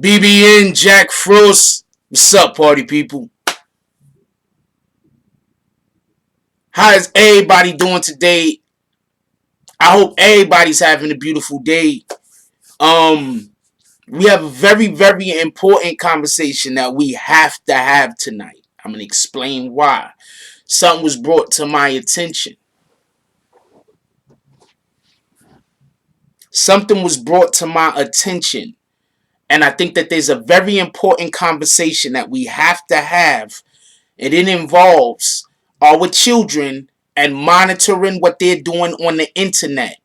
BBN Jack Frost. What's up, party people? How is everybody doing today? I hope everybody's having a beautiful day. Um, we have a very, very important conversation that we have to have tonight. I'm gonna explain why. Something was brought to my attention. Something was brought to my attention. And I think that there's a very important conversation that we have to have. And it involves our children and monitoring what they're doing on the internet.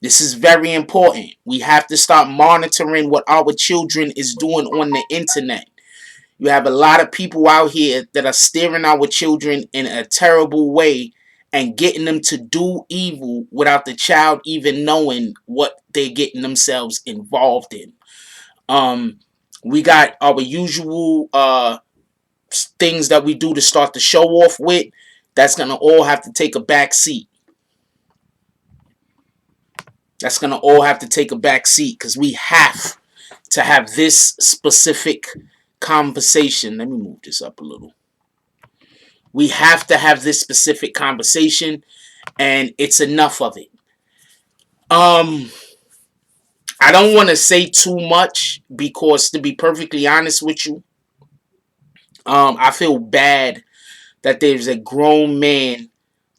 This is very important. We have to start monitoring what our children is doing on the internet. You have a lot of people out here that are steering our children in a terrible way and getting them to do evil without the child even knowing what they're getting themselves involved in. Um, we got our usual things that we do to start the show off with. That's gonna all have to take a back seat. That's gonna all have to take a back seat because we have to have this specific conversation. Let me move this up a little. We have to have this specific conversation, and it's enough of it. Um, I don't want to say too much because, to be perfectly honest with you, I feel bad that there's a grown man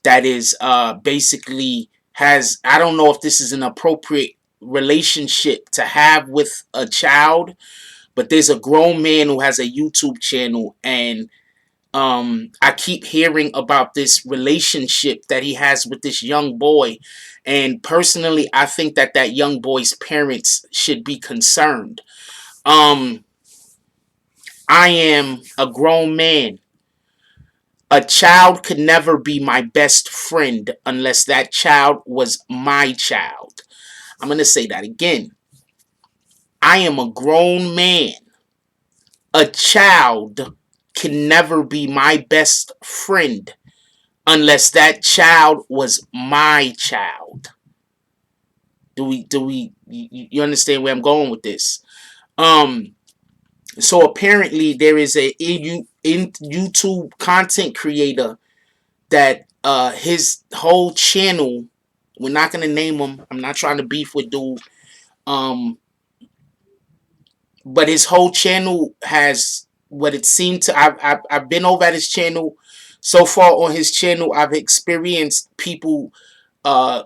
that is basically has, I don't know if this is an appropriate relationship to have with a child, but there's a grown man who has a YouTube channel, and I keep hearing about this relationship that he has with this young boy. And personally, I think that that young boy's parents should be concerned. Um, I am a grown man. A child could never be my best friend unless that child was my child. I'm going to say that again. I am a grown man. A child can never be my best friend unless that child was my child. You understand where I'm going with this? Um so apparently there is a in YouTube content creator that his whole channel, we're not gonna name him. I'm not trying to beef with dude. Um but his whole channel has what it seemed to. I've been over at his channel. So far on his channel, I've experienced people uh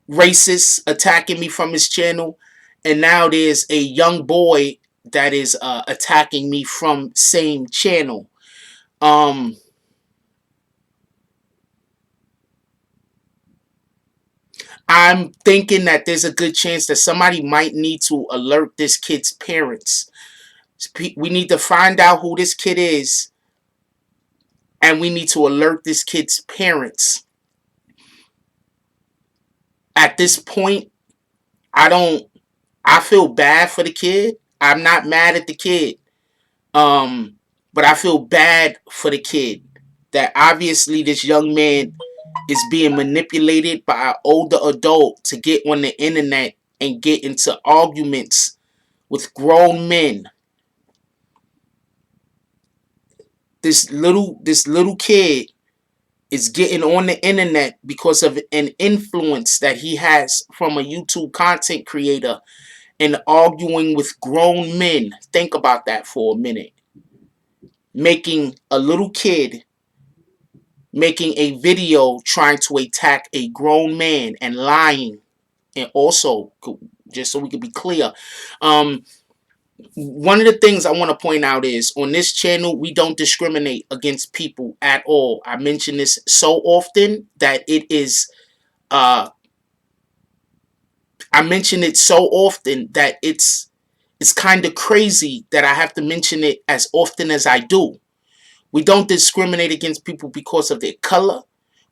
racist attacking me from his channel, and now there's a young boy that is attacking me from same channel. Um, I'm thinking that there's a good chance that somebody might need to alert this kid's parents. We need to find out who this kid is, and we need to alert this kid's parents. At this point, I don't. I feel bad for the kid. I'm not mad at the kid. Um, but I feel bad for the kid that obviously this young man is being manipulated by an older adult to get on the internet and get into arguments with grown men. This little kid is getting on the internet because of an influence that he has from a YouTube content creator and arguing with grown men. Think about that for a minute. Making a little kid making a video trying to attack a grown man and lying. And also, just so we can be clear, um one of the things I want to point out is on this channel we don't discriminate against people at all. I mention this so often that it is I mention it so often that it's kind of crazy that I have to mention it as often as I do. We don't discriminate against people because of their color.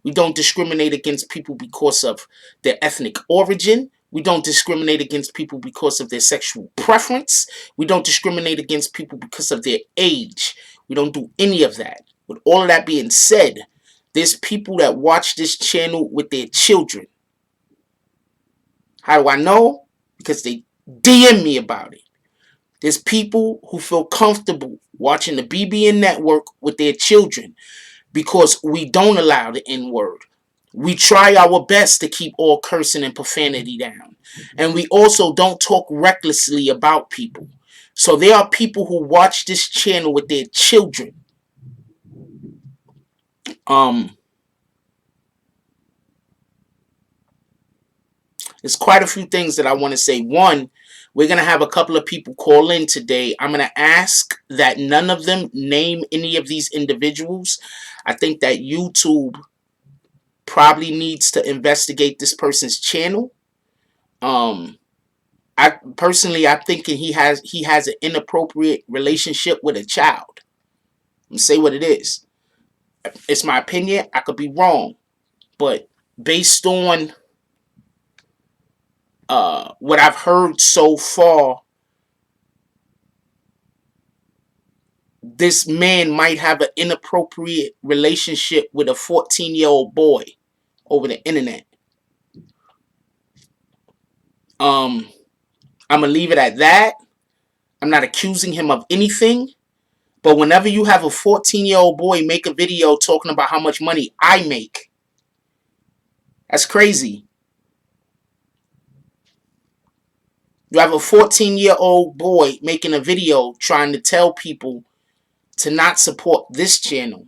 We don't discriminate against people because of their ethnic origin. We don't discriminate against people because of their sexual preference. We don't discriminate against people because of their age. We don't do any of that. With all of that being said, there's people that watch this channel with their children. How do I know? Because they DM me about it. There's people who feel comfortable watching the BBN network with their children because we don't allow the N-word. We try our best to keep all cursing and profanity down. And we also don't talk recklessly about people. So there are people who watch this channel with their children. There's quite a few things that I want to say. One, we're going to have a couple of people call in today. I'm going to ask that none of them name any of these individuals. I think that YouTube probably needs to investigate this person's channel. I personally, I'm thinking he has an inappropriate relationship with a child. I'm gonna say what it is. It's my opinion. I could be wrong, but based on what I've heard so far, this man might have an inappropriate relationship with a 14-year-old boy over the internet. I'm gonna leave it at that. I'm not accusing him of anything. But whenever you have a 14-year-old boy make a video talking about how much money I make, that's crazy. You have a 14-year-old boy making a video trying to tell people to not support this channel,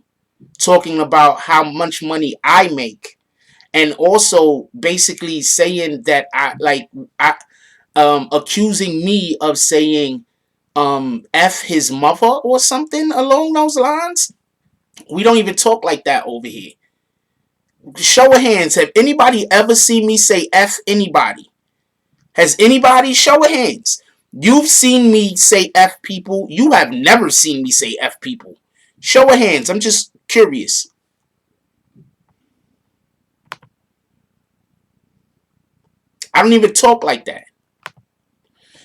talking about how much money I make, and also basically saying that accusing me of saying F his mother or something along those lines. We don't even talk like that over here. Show of hands, have anybody ever seen me say F anybody? Has anybody? Show of hands. You've seen me say F people. You have never seen me say F people. Show of hands. I'm just curious. I don't even talk like that.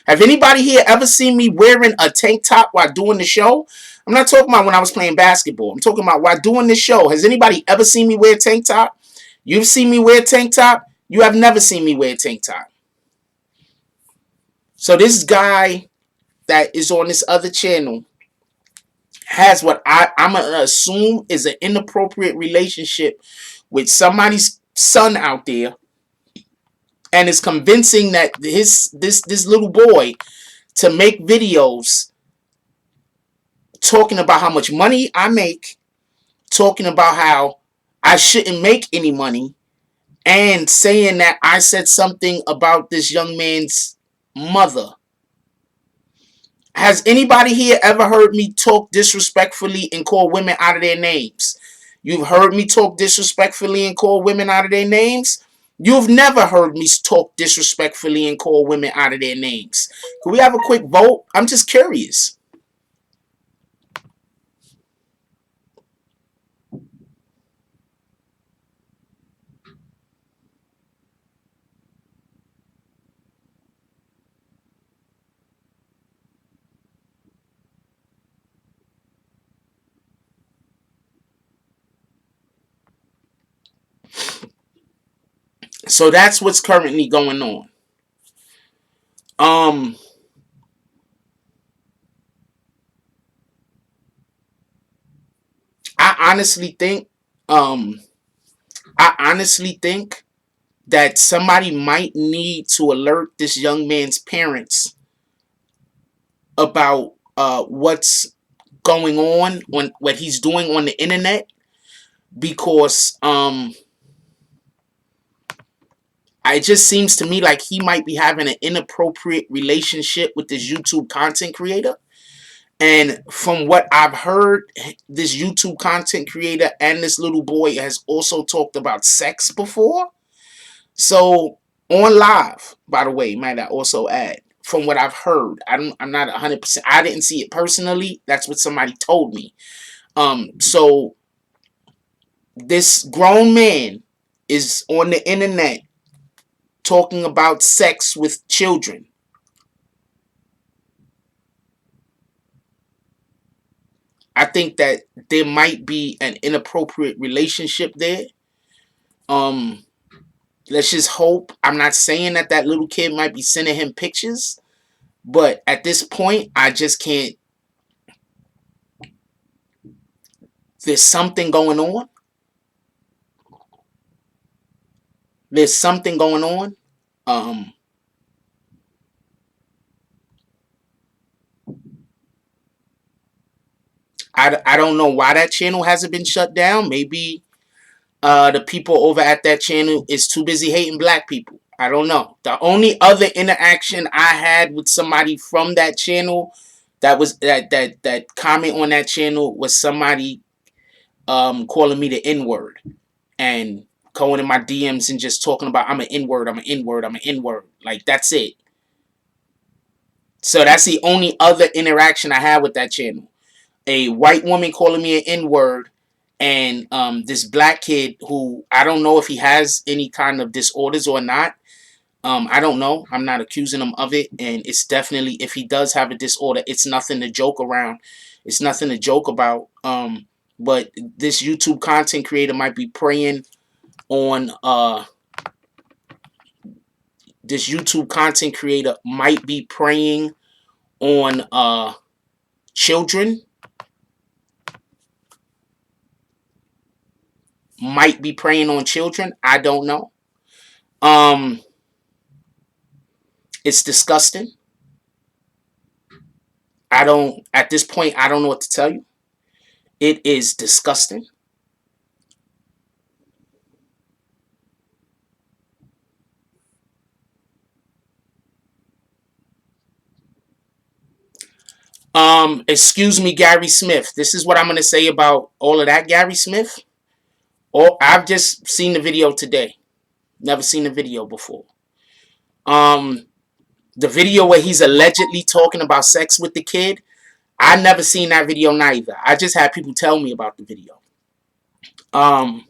Have anybody here ever seen me wearing a tank top while doing the show? I'm not talking about when I was playing basketball. I'm talking about while doing this show. Has anybody ever seen me wear a tank top? You've seen me wear a tank top? You have never seen me wear a tank top. So this guy that is on this other channel has what I'm going to assume is an inappropriate relationship with somebody's son out there, and is convincing that this little boy to make videos talking about how much money I make, talking about how I shouldn't make any money, and saying that I said something about this young man's mother. Has anybody here ever heard me talk disrespectfully and call women out of their names? You've heard me talk disrespectfully and call women out of their names? You've never heard me talk disrespectfully and call women out of their names. Can we have a quick vote? I'm just curious. So that's what's currently going on. I honestly think, that somebody might need to alert this young man's parents about what's going on what he's doing on the internet, because it just seems to me like he might be having an inappropriate relationship with this YouTube content creator. And from what I've heard, this YouTube content creator and this little boy has also talked about sex before. So on live, by the way, might I also add, from what I've heard, I'm not 100%. I didn't see it personally. That's what somebody told me. So this grown man is on the internet talking about sex with children. I think that there might be an inappropriate relationship there. Let's just hope. I'm not saying that little kid might be sending him pictures, But at this point, I just can't. There's something going on. There's something going on. Um, I don't know why that channel hasn't been shut down. Maybe the people over at that channel is too busy hating black people. I don't know. The only other interaction I had with somebody from that channel that comment on that channel was somebody calling me the N-word and going in my DMs and just talking about I'm an N-word, I'm an N-word, I'm an N-word. Like, that's it. So that's the only other interaction I had with that channel. A white woman calling me an N-word, and this black kid who I don't know if he has any kind of disorders or not. I don't know. I'm not accusing him of it, and it's definitely, if he does have a disorder, it's nothing to joke around. It's nothing to joke about. But this YouTube content creator might be preying on this YouTube content creator might be preying on children, might be preying on children. I don't know. Um, it's disgusting. I don't, at this point, I don't know what to tell you. It is disgusting. Excuse me, Gary Smith. This is what I'm gonna say about all of that, Gary Smith. Or I've just seen the video today. Never seen the video before. Um, the video where he's allegedly talking about sex with the kid. I never seen that video neither. I just had people tell me about the video. Um,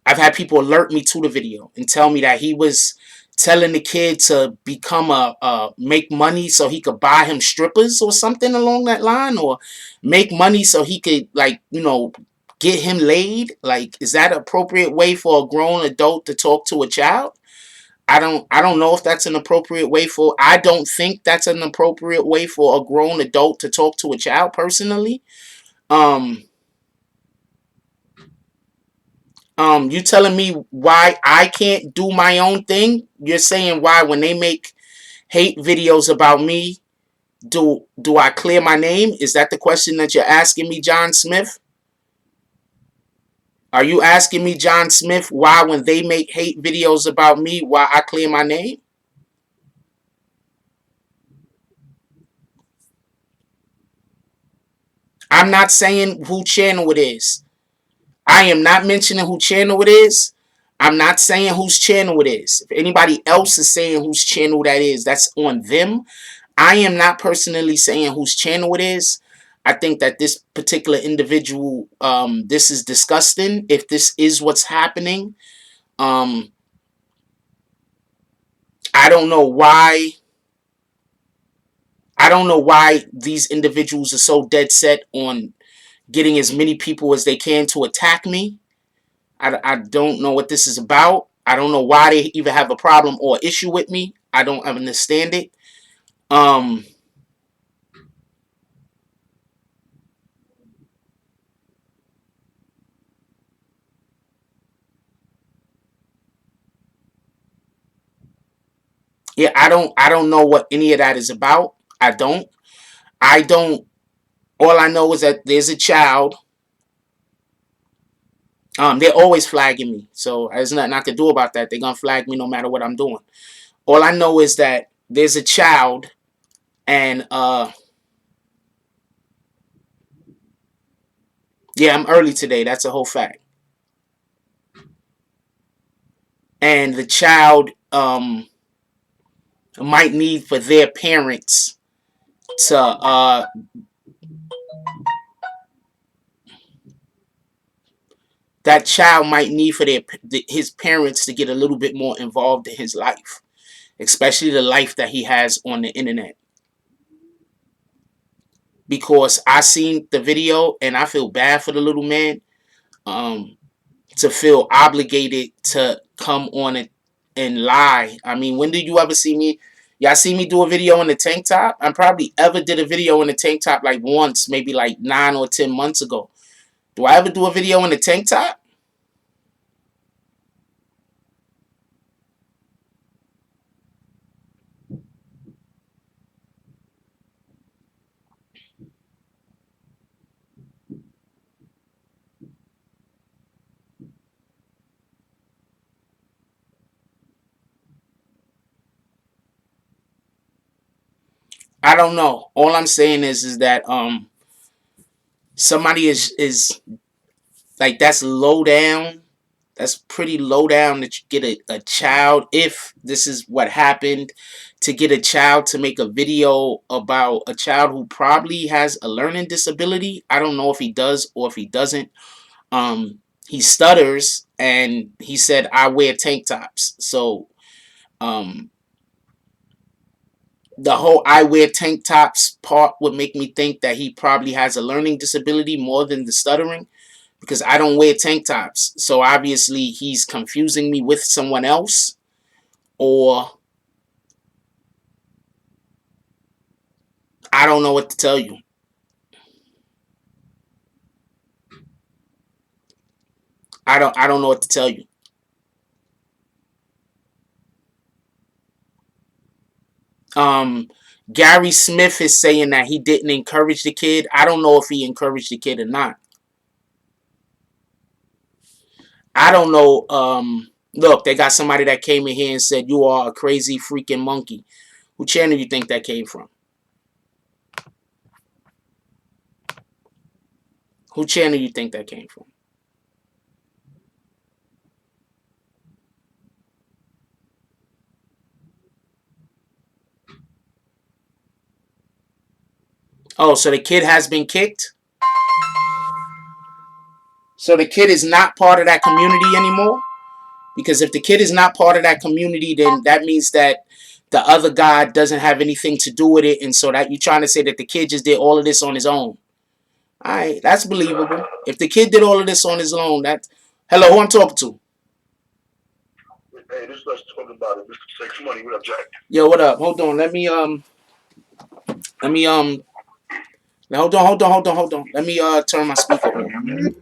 I've had people alert me to the video and tell me that he was telling the kid to become make money so he could buy him strippers or something along that line, or make money so he could, like, get him laid. Like, is that an appropriate way for a grown adult to talk to a child? I don't know if that's an appropriate way for, I don't think that's an appropriate way for a grown adult to talk to a child personally. Um you telling me why I can't do my own thing? You're saying why when they make hate videos about me, do I clear my name? Is that the question that you're asking me, John Smith? Are you asking me, John Smith, why when they make hate videos about me, why I clear my name? I'm not saying who channel it is. I am not mentioning who channel it is. I'm not saying whose channel it is. If anybody else is saying whose channel that is, that's on them. I am not personally saying whose channel it is. I think that this particular individual, this is disgusting. If this is what's happening, um, I don't know why. I don't know why these individuals are so dead set on getting as many people as they can to attack me. I don't know what this is about. I don't know why they even have a problem or issue with me. I don't understand it. Um, yeah, I don't know what any of that is about. I don't. I don't. All I know is that there's a child. They're always flagging me, so there's nothing I can do about that. They're gonna flag me no matter what I'm doing. All I know is that there's a child, and yeah, I'm early today. That's a whole fact. And the child might need for their parents to that child might need for his parents to get a little bit more involved in his life, especially the life that he has on the internet. Because I seen the video and I feel bad for the little man, um, to feel obligated to come on it and lie. I mean, when did you ever see me? Y'all see me do a video in the tank top? I probably ever did a video in the tank top like once, maybe like 9 or 10 months ago. Do I ever do a video in the tank top? I don't know. All I'm saying is that somebody is like, that's low down. That's pretty low down that you get a child, if this is what happened, to get a child to make a video about a child who probably has a learning disability. I don't know if he does or if he doesn't. He stutters, and he said, I wear tank tops. So the whole I wear tank tops part would make me think that he probably has a learning disability more than the stuttering, because I don't wear tank tops. So obviously he's confusing me with someone else, or I don't know what to tell you. I don't know what to tell you. Gary Smith is saying that he didn't encourage the kid. I don't know if he encouraged the kid or not. I don't know. Look, they got somebody that came in here and said, you are a crazy freaking monkey. Who channel do you think that came from? Who channel do you think that came from? Oh, so the kid has been kicked? So the kid is not part of that community anymore? Because if the kid is not part of that community, then that means that the other guy doesn't have anything to do with it. And so that you're trying to say that the kid just did all of this on his own. All right, that's believable. If the kid did all of this on his own, that... Hello, who I'm talking to? Hey, this is us talking about it. Mr. Sex Money. What up, Jack? Yo, what up? Hold on. Let me hold on. Let me turn my speaker on.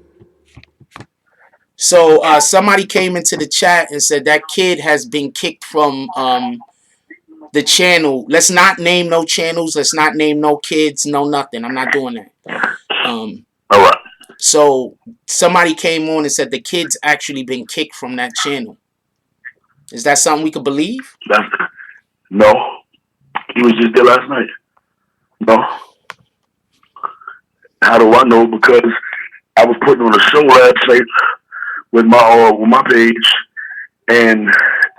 So somebody came into the chat and said that kid has been kicked from the channel. Let's not name no channels. Let's not name no kids. No nothing. I'm not doing that. All right. So somebody came on and said the kid's actually been kicked from that channel. Is that something we could believe? No. He was just there last night. No. How do I know? Because I was putting on a show last night with my page, and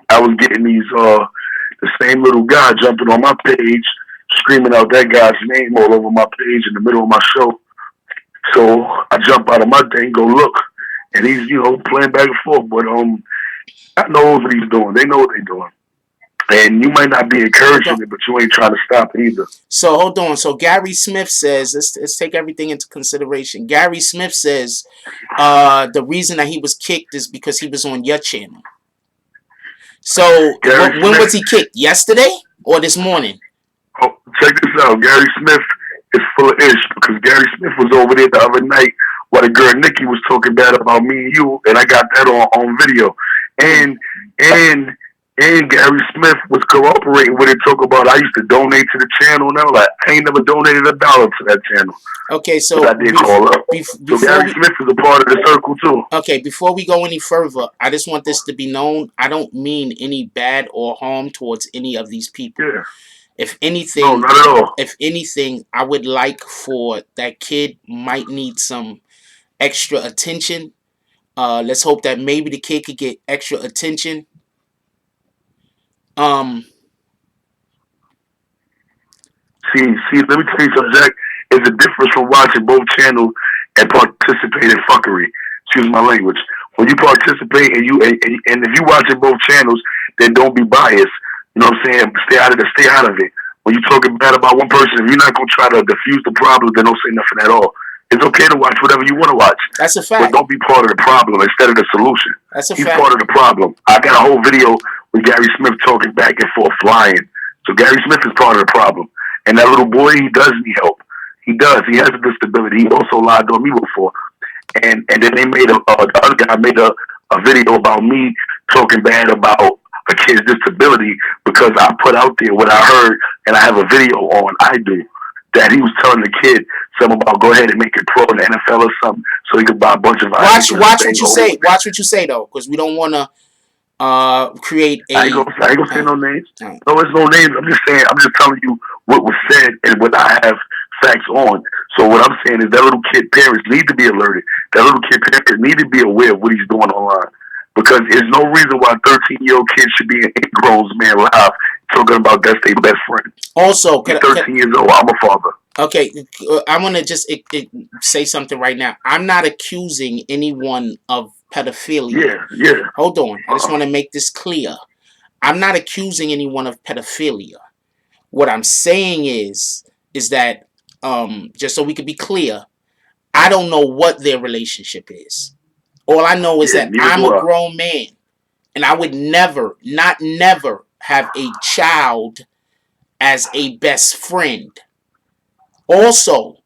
I was getting these the same little guy jumping on my page, screaming out that guy's name all over my page in the middle of my show. So I jump out of my thing, go look, and he's playing back and forth. But I know what he's doing. They know what they're doing. And you might not be encouraging it, but you ain't trying to stop it either. So hold on. So Gary Smith says, let's take everything into consideration. Gary Smith says the reason that he was kicked is because he was on your channel. So when was he kicked? Yesterday or this morning? Oh, check this out. Gary Smith is full of ish, because Gary Smith was over there the other night while the girl Nikki was talking bad about me and you, and I got that on video. And Gary Smith was cooperating with it, talking about I used to donate to the channel, and I'm like, I ain't never donated $1 to that channel. Okay, so I did call up. So Gary Smith is a part of the circle too. Okay, before we go any further, I just want this to be known. I don't mean any bad or harm towards any of these people. Yeah. If anything, no, not at all. If anything, I would like for that kid might need some extra attention. Let's hope that maybe the kid could get extra attention. See, let me tell you something, Jack. There's a difference from watching both channels and participate in fuckery. Excuse my language. When you participate and if you watching both channels, then don't be biased. You know what I'm saying? Stay out of it. When you're talking bad about one person, if you're not gonna try to diffuse the problem, then don't say nothing at all. It's okay to watch whatever you want to watch. That's a fact. But don't be part of the problem instead of the solution. That's a He's fact. part of the problem. I got a whole video with Gary Smith talking back and forth, flying. So Gary Smith is part of the problem. And that little boy, he does need help. He does. He has a disability. He also lied on me before. And then they made the other guy made a video about me talking bad about a kid's disability because I put out there what I heard, and I have a video on I do that he was telling the kid something about go ahead and make it pro in the NFL or something so he could buy a bunch of Watch what you say. Watch what you say though, because we don't want to create a. I ain't gonna say no names. No, it's no names. I'm just saying. I'm just telling you what was said and what I have facts on. So what I'm saying is that little kid parents need to be alerted. That little kid parents need to be aware of what he's doing online because there's no reason why a 13-year-old kid should be an 8-grown man live talking about that's their best friend. Also, he's 13 years old. I'm a father. Okay, I'm gonna just say something right now. I'm not accusing anyone of pedophilia. Yeah. Hold on. I just want to make this clear. I'm not accusing anyone of pedophilia. What I'm saying is that just so we can be clear, I don't know what their relationship is. All I know is that I'm a grown man, and I would never, not never, have a child as a best friend. Also,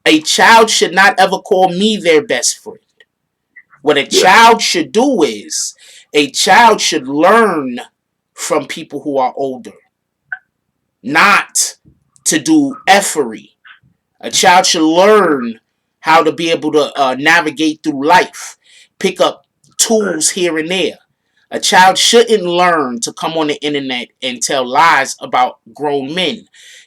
a child should not ever call me their best friend. What a child should do is a child should learn from people who are older, not to do effery. A child should learn how to be able to navigate through life, pick up tools here and there. A child shouldn't learn to come on the internet and tell lies about grown men.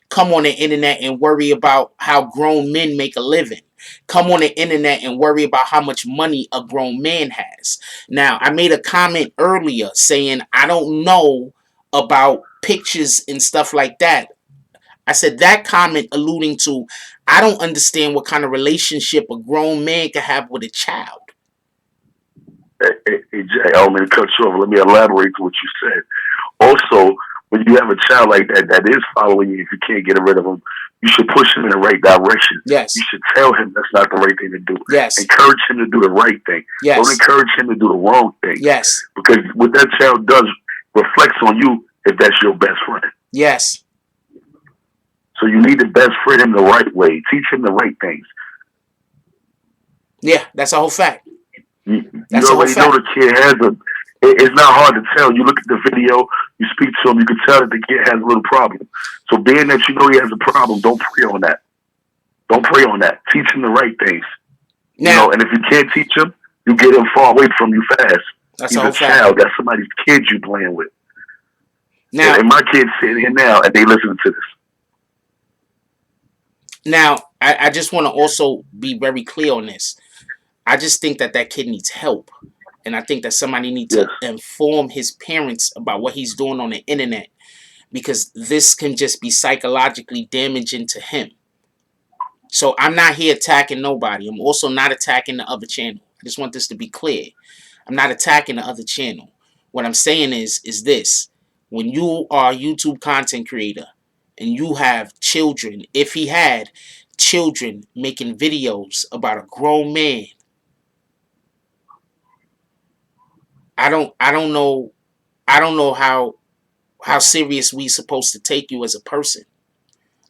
Come on the internet and worry about how grown men make a living. Come on the internet and worry about how much money a grown man has. Now, I made a comment earlier saying I don't know about pictures and stuff like that. I said that comment alluding to I don't understand what kind of relationship a grown man can have with a child. Hey, Jay, I don't mean to cut you off. Let me elaborate to what you said. Also, when you have a child like that is following you, if you can't get rid of him, you should push him in the right direction. Yes. You should tell him that's not the right thing to do. Yes. Encourage him to do the right thing. Yes. Don't encourage him to do the wrong thing. Yes. Because what that child does reflects on you if that's your best friend. Yes. So you need to best friend him the right way. Teach him the right things. Yeah, that's a whole fact. You already know the kid has it's not hard to tell. You look at the video, you speak to him, you can tell that the kid has a little problem. So being that you know he has a problem, don't prey on that. Don't prey on that. Teach him the right things. Now, and if you can't teach him, you get him far away from you fast. That's He's a child. That's somebody's kid you playing with. Now, and my kids sitting here now and they listening to this. Now, I just want to also be very clear on this. I just think that kid needs help. And I think that somebody needs to inform his parents about what he's doing on the internet. Because this can just be psychologically damaging to him. So I'm not here attacking nobody. I'm also not attacking the other channel. I just want this to be clear. I'm not attacking the other channel. What I'm saying is this. When you are a YouTube content creator and you have children, if he had children making videos about a grown man, I don't know how serious we supposed to take you as a person.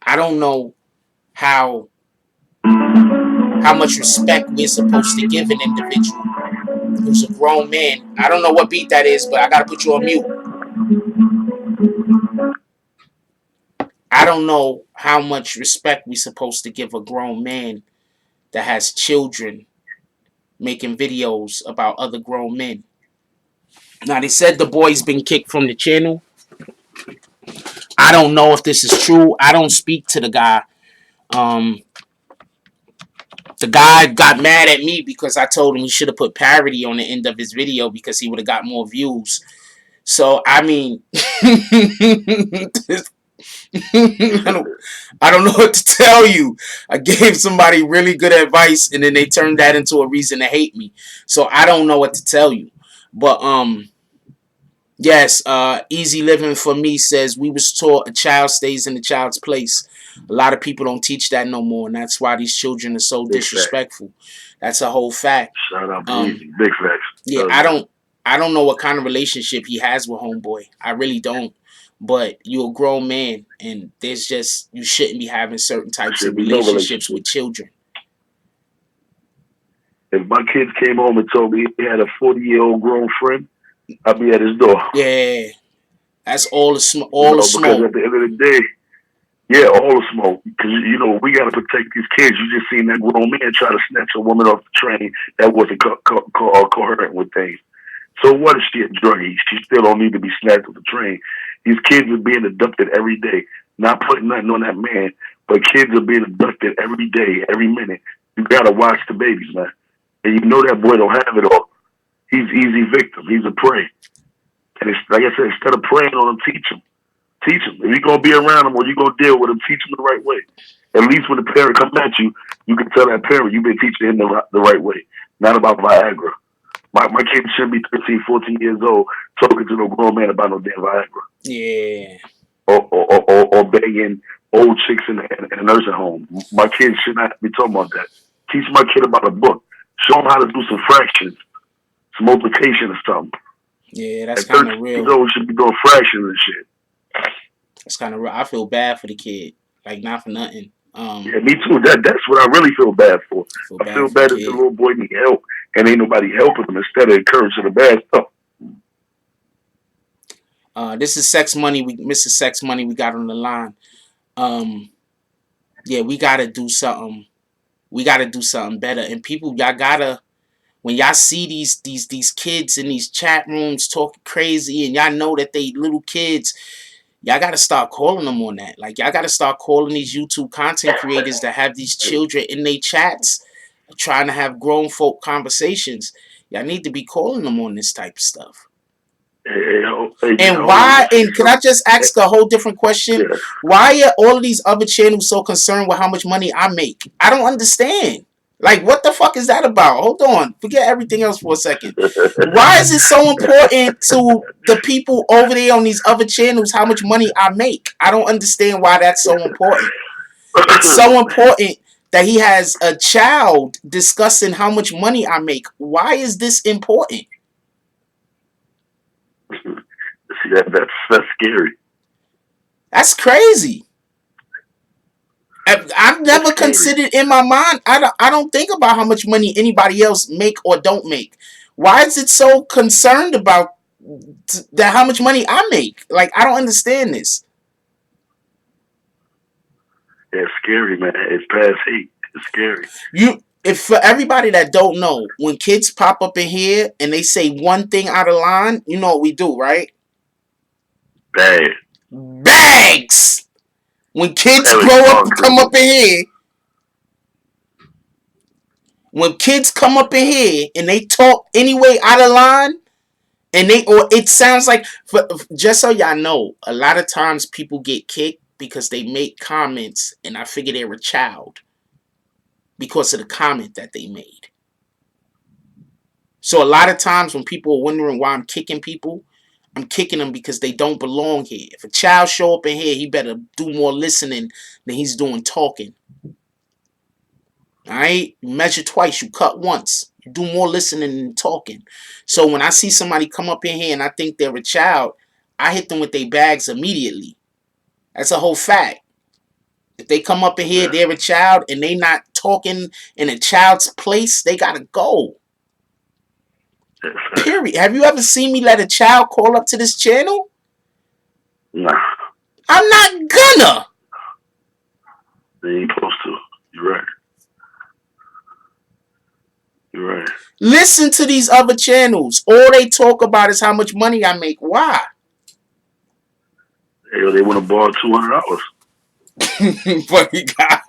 I don't know how much respect we're supposed to give an individual who's a grown man. I don't know what beat that is, but I gotta put you on mute. I don't know how much respect we're supposed to give a grown man that has children making videos about other grown men. Now, they said the boy's been kicked from the channel. I don't know if this is true. I don't speak to the guy. The guy got mad at me because I told him he should have put parody on the end of his video because he would have got more views. So, I mean, I don't know what to tell you. I gave somebody really good advice and then they turned that into a reason to hate me. So, I don't know what to tell you. But, yes, Easy Living for Me says, we was taught a child stays in the child's place. A lot of people don't teach that no more, and that's why these children are so disrespectful. That's a whole fact. Shout out to Easy. Big facts. Yeah, I don't know what kind of relationship he has with Homeboy. I really don't. but you're a grown man, and there's just you shouldn't be having certain types Should of be no relationships with relationship. children. If my kids came home and told me he had a 40-year-old grown friend, I'd be at his door. Yeah, that's all the You all the know, because smoke. at the end of the day, yeah, all the smoke. Because, you know, we got to protect these kids. You just seen that grown man try to snatch a woman off the train that wasn't coherent with things. So what if she a druggie? She still don't need to be snatched off the train. These kids are being abducted every day. Not putting nothing on that man, but kids are being abducted every day, every minute. You got to watch the babies, man. And you know that boy don't have it all. He's easy victim. He's a prey. And it's like I said, instead of praying on him, teach him. Teach him. If you're gonna be around him or you're gonna deal with him, teach him the right way. At least when the parent comes at you, you can tell that parent you've been teaching him the right way. Not about Viagra. My kid shouldn't be 13, 14 years old talking to no grown man about no damn Viagra. Yeah. Or banging old chicks in a nursing home. My kids should not be talking about that. Teach my kid about a book. Show him how to do some fractions, some multiplication or something. Yeah, that's At kind 13 of years real. old, should be doing fractions and shit. That's kind of real. I feel bad for the kid, like not for nothing. Yeah, me too. That's what I really feel bad for. I feel For the bad that the kid. little boy need help and ain't nobody helping him instead of encouraging the bad stuff. This is Sex Money. Mr. Sex Money. We got on the line. Yeah, we gotta do something. We gotta do something better. And people, y'all gotta when y'all see these kids in these chat rooms talking crazy, and y'all know that they little kids, y'all gotta start calling them on that. Like y'all gotta start calling these YouTube content creators that have these children in their chats, trying to have grown folk conversations. Y'all need to be calling them on this type of stuff. And Hold on, let me why? see And can I something. just ask a whole different question? Yeah. Why are all of these other channels so concerned with how much money I make? I don't understand. Like, what the fuck is that about? Hold on. Forget everything else for a second. Why is it so important to the people over there on these other channels how much money I make? I don't understand why that's so important. It's so important that he has a child discussing how much money I make. Why is this important? See, that's scary. That's crazy. I've never considered in my mind. I don't think about how much money anybody else make or don't make. Why is it so concerned about that? How much money I make? Like I don't understand this. It's scary, man. It's past hate. It's scary. If for everybody that don't know, when kids pop up in here and they say one thing out of line, you know what we do, right? Bad. Bags. When kids grow up and come up in here, when kids come up in here and they talk anyway out of line, and it sounds like, just so y'all know, a lot of times people get kicked because they make comments, and I figure they're a child because of the comment that they made. So a lot of times when people are wondering why I'm kicking people, I'm kicking them because they don't belong here. If a child show up in here, he better do more listening than he's doing talking. All right, you measure twice, you cut once. You do more listening than talking. So when I see somebody come up in here and I think they're a child, I hit them with their bags immediately. That's a whole fact. If they come up in here, they're a child and they not talking in a child's place, they gotta go. Period. Have you ever seen me let a child call up to this channel? Nah. I'm not gonna. They ain't supposed to. You're right. You're right. Listen to these other channels. All they talk about is how much money I make. Why? Hey, they want to borrow $200. Funny guy.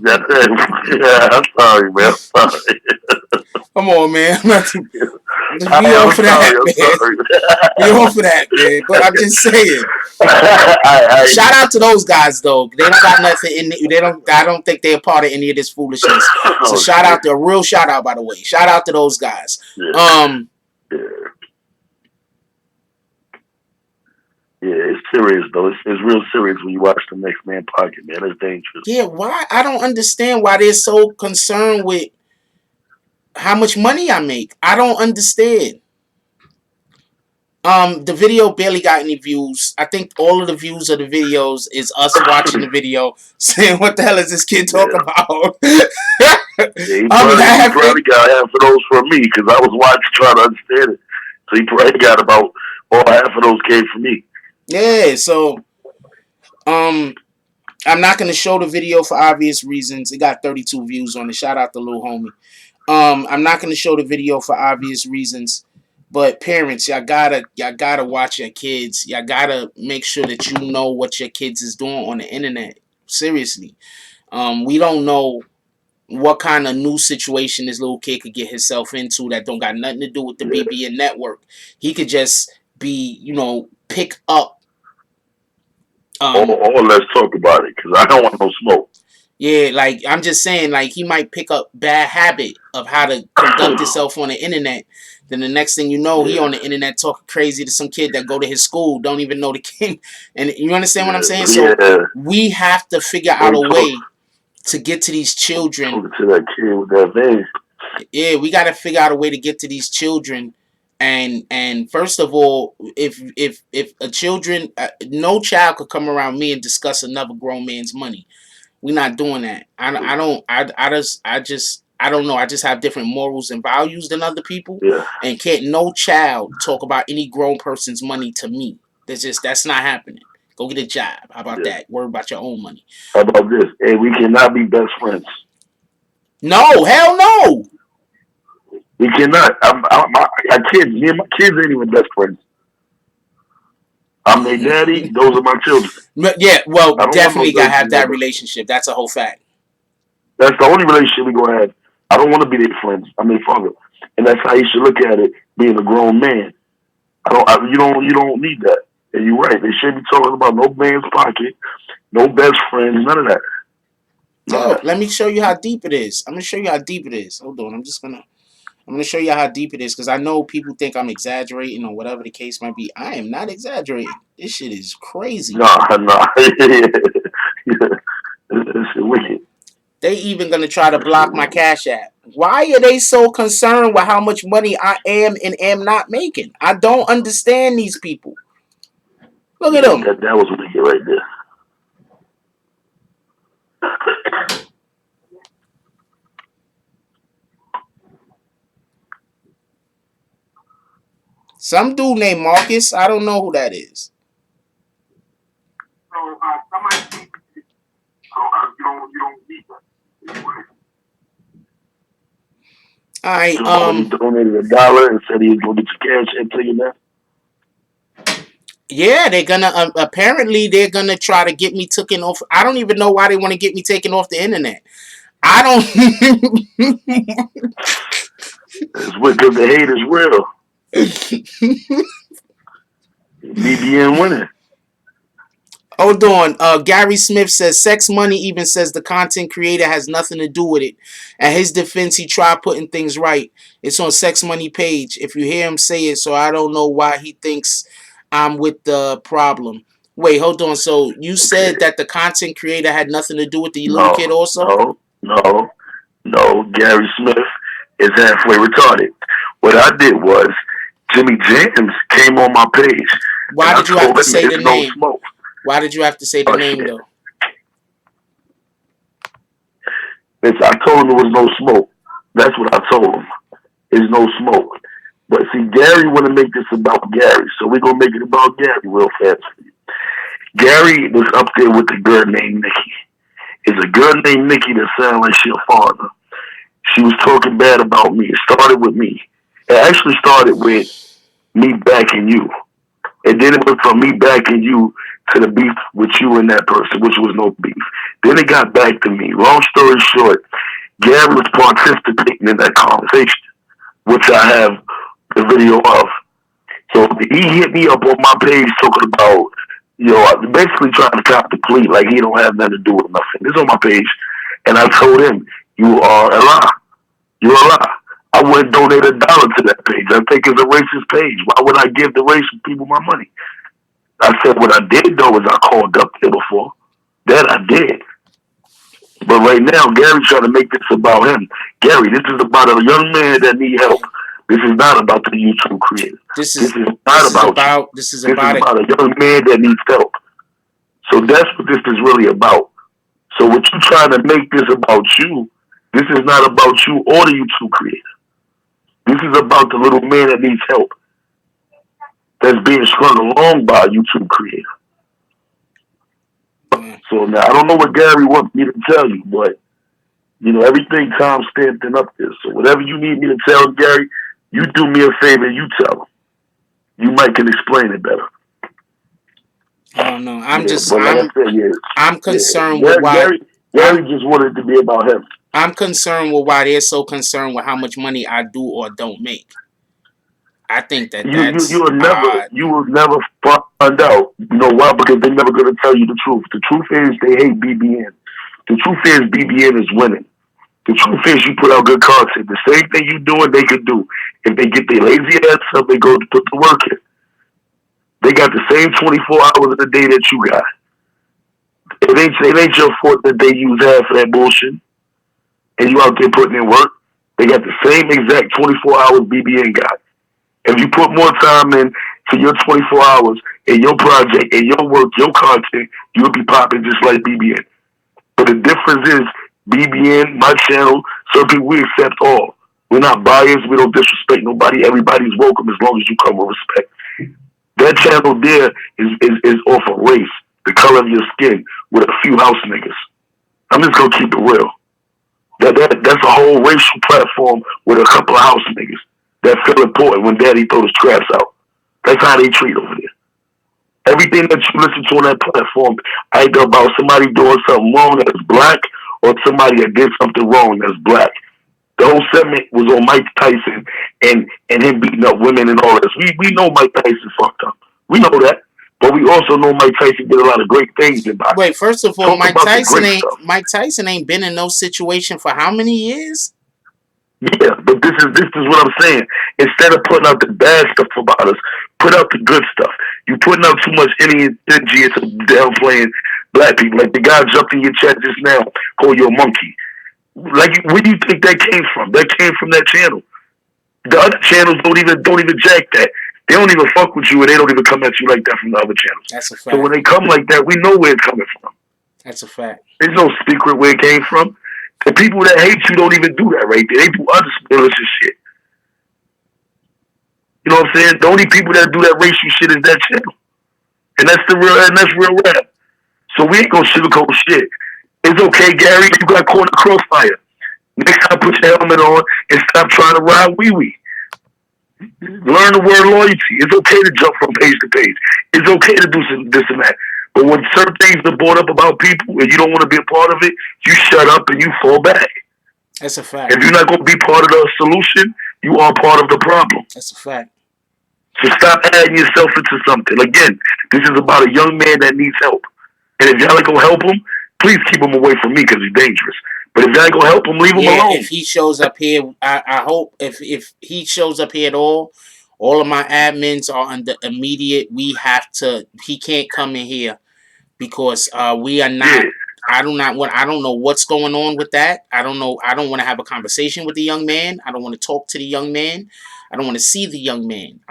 That's it. Yeah, I'm sorry, man. I'm sorry. Come on, man. Be on for that, I'm man. sorry. Be on for that, man. But I'm just saying. Shout out to those guys, though. They don't got nothing in. They don't. I don't think they're part of any of this foolishness. So shout out to a real shout out, by the way. Shout out to those guys. Yeah. Yeah, it's serious though. It's real serious when you watch the next man pocket, man. It's dangerous. Yeah, why? I don't understand why they're so concerned with how much money I make. I don't understand. The video barely got any views. I think all of the views of the videos is us watching the video, saying, "What the hell is this kid talking Yeah. about?" Yeah, I'm he laughing. probably got half of those from me because I was watching trying to understand it. So he probably got about half of those came from me. Yeah. So, um, I'm not gonna show the video for obvious reasons. It got 32 views on it. Shout out to Lil Homie. I'm not gonna show the video for obvious reasons. But parents, y'all gotta watch your kids. Y'all gotta make sure that you know what your kids is doing on the internet. Seriously. We don't know what kind of new situation this little kid could get himself into that don't got nothing to do with the Yeah. BBN network. He could just be, pick up. Or let's talk about it because I don't want no smoke. Yeah, like I'm just saying, like he might pick up bad habit of how to conduct himself on the internet. Then the next thing you know, he Yeah. on the internet talking crazy to some kid that go to his school, don't even know the kid. And you understand what I'm saying? So Yeah. we have to figure out Don't a talk way to get to these children. talking to that kid with that vein. Yeah, we got to figure out a way to get to these children. And first of all, if a children, no child could come around me and discuss another grown man's money. We're not doing that. I don't know. I just have different morals and values than other people, Yeah. and can't no child talk about any grown person's money to me. That's not happening. Go get a job. How about Yeah. that? Worry about your own money. How about this? Hey, we cannot be best friends. No, hell no. We cannot. My kids, me and my kids ain't even best friends. I'm their daddy. Those are my children. Yeah, well, I don't want no definitely gotta have that best. relationship. That's a whole fact. That's the only relationship we gonna have. I don't want to be their friends. I'm their father, and that's how you should look at it. Being a grown man, you don't need that. And you're right. They should be talking about no man's pocket, no best friends, none of that. None of Yo, that. let me show you how deep it is. I'm gonna show you how deep it is. Hold on, I'm gonna show you how deep it is because I know people think I'm exaggerating or whatever the case might be. I am not exaggerating. This shit is crazy. Nah, nah. It's wicked. They even gonna try to That shit block my wicked. Cash App. Why are they so concerned with how much money I am and am not making? I don't understand these people. Look at Yeah, them. that was wicked right there. Some dude named Marcus. I don't know who that is. All right. Your homie donated $1 and said he was gonna get your cash and take it now. Yeah, they're gonna apparently they're gonna try to get me taken off. I don't even know why they want to get me taken off the internet. I don't. It's because the hate is real. BBN winning. Hold on. Gary Smith says sex money even says the content creator has nothing to do with it. At his defense, he tried putting things right. It's on sex money page. If you hear him say it, so I don't know why he thinks I'm with the problem. Wait, hold on. So you said Okay. that the content creator had nothing to do with the little No, kid also? no. Gary Smith is halfway retarded. What I did was Jimmy James came on my page and Why I did you have told to him say the it's no name? smoke. Why did you have to say the Oh name shit. though? I told him there was no smoke. That's what I told him. There's no smoke. But see, Gary want to make this about Gary, so we're gonna make it about Gary real fast. Gary was up there with a girl named Nikki. It's a girl named Nikki that sounds like she a father. She was talking bad about me. It started with me. It actually started with me backing you. And then it went from me backing you to the beef with you and that person, which was no beef. Then it got back to me. Long story short, Gary was participating in that conversation, which I have the video of. So he hit me up on my page talking about, basically trying to cop the plea like he don't have nothing to do with nothing. This is on my page. And I told him, you are a lie. You're a lie. I wouldn't donate $1 to that page. I think it's a racist page. Why would I give the racist people my money? I said what I did though is I called up there before. That I did. But right now, Gary's trying to make this about him. Gary, this is about a young man that need help. This is not about the YouTube creator. This This is is not about you. this is This is about it. about a young man that needs help. So that's what this is really about. So what you trying to make this about you, this is not about you or the YouTube creator. This is about the little man that needs help, that's being strung along by a YouTube creator. So now I don't know what Gary wants me to tell you, but everything Tom stamped and up there. So whatever you need me to tell Gary, you do me a favor, you tell him. You might can explain it better. I don't know. But like I said, I'm concerned with Gary just wanted it to be about him. I'm concerned with why they're so concerned with how much money I do or don't make. I think that's you will never find out. You know why? Because they're never going to tell you the truth. The truth is they hate BBN. The truth is BBN is winning. The truth is you put out good content. The same thing you doing, they could do. If they get their lazy ass up, they go to put the work in. They got the same 24 hours of the day that you got. It ain't your fault that they use half of that bullshit and you out there putting in work. They got the same exact 24 hours BBN got. If you put more time in to your 24 hours in your project, in your work, your content, you'll be popping just like BBN. But the difference is BBN, my channel, some people, we accept all. We're not biased. We don't disrespect nobody. Everybody's welcome as long as you come with respect. That channel there is off a race, the color of your skin, with a few house niggas. I'm just going to keep it real. That's a whole racial platform with a couple of house niggas that feel important when daddy throws scraps out. That's how they treat over there. Everything that you listen to on that platform, either about somebody doing something wrong that's black or somebody that did something wrong that's black. The whole segment was on Mike Tyson and him beating up women and all this. We know Mike Tyson fucked up. We know that. But we also know Mike Tyson did a lot of great things in boxing. Wait, first of all, Mike Tyson ain't been in no situation for how many years? Yeah, but this is what I'm saying. Instead of putting out the bad stuff about us, put out the good stuff. You putting out too much energy into downplaying black people. Like the guy jumped in your chat just now, called you a monkey. Like, where do you think that came from? That came from that channel. The other channels don't even jack that. They don't even fuck with you, and they don't even come at you like that from the other channels. That's a fact. So when they come like that, we know where it's coming from. That's a fact. There's no secret where it came from. The people that hate you don't even do that right there. They do other malicious shit. You know what I'm saying? The only people that do that racial shit is that channel. And that's real rap. So we ain't gonna sugarcoat shit. It's okay, Gary, you got caught in the crossfire. Next time, put your helmet on and stop trying to ride wee-wee. Learn the word loyalty. It's okay to jump from page to page. It's okay to do this and that. But when certain things are brought up about people and you don't want to be a part of it, you shut up and you fall back. That's a fact. If you're not going to be part of the solution, you are part of the problem. That's a fact. So stop adding yourself into something. Again, this is about a young man that needs help. And if y'all ain't going to help him, please keep him away from me because he's dangerous. But if y'all ain't going to help him, leave him alone. If he shows up here, I hope if he shows up here at all of my admins are under immediate. He can't come in here because we are not. Yeah. I don't know what's going on with that. I don't know. I don't want to have a conversation with the young man. I don't want to talk to the young man. I don't want to see the young man.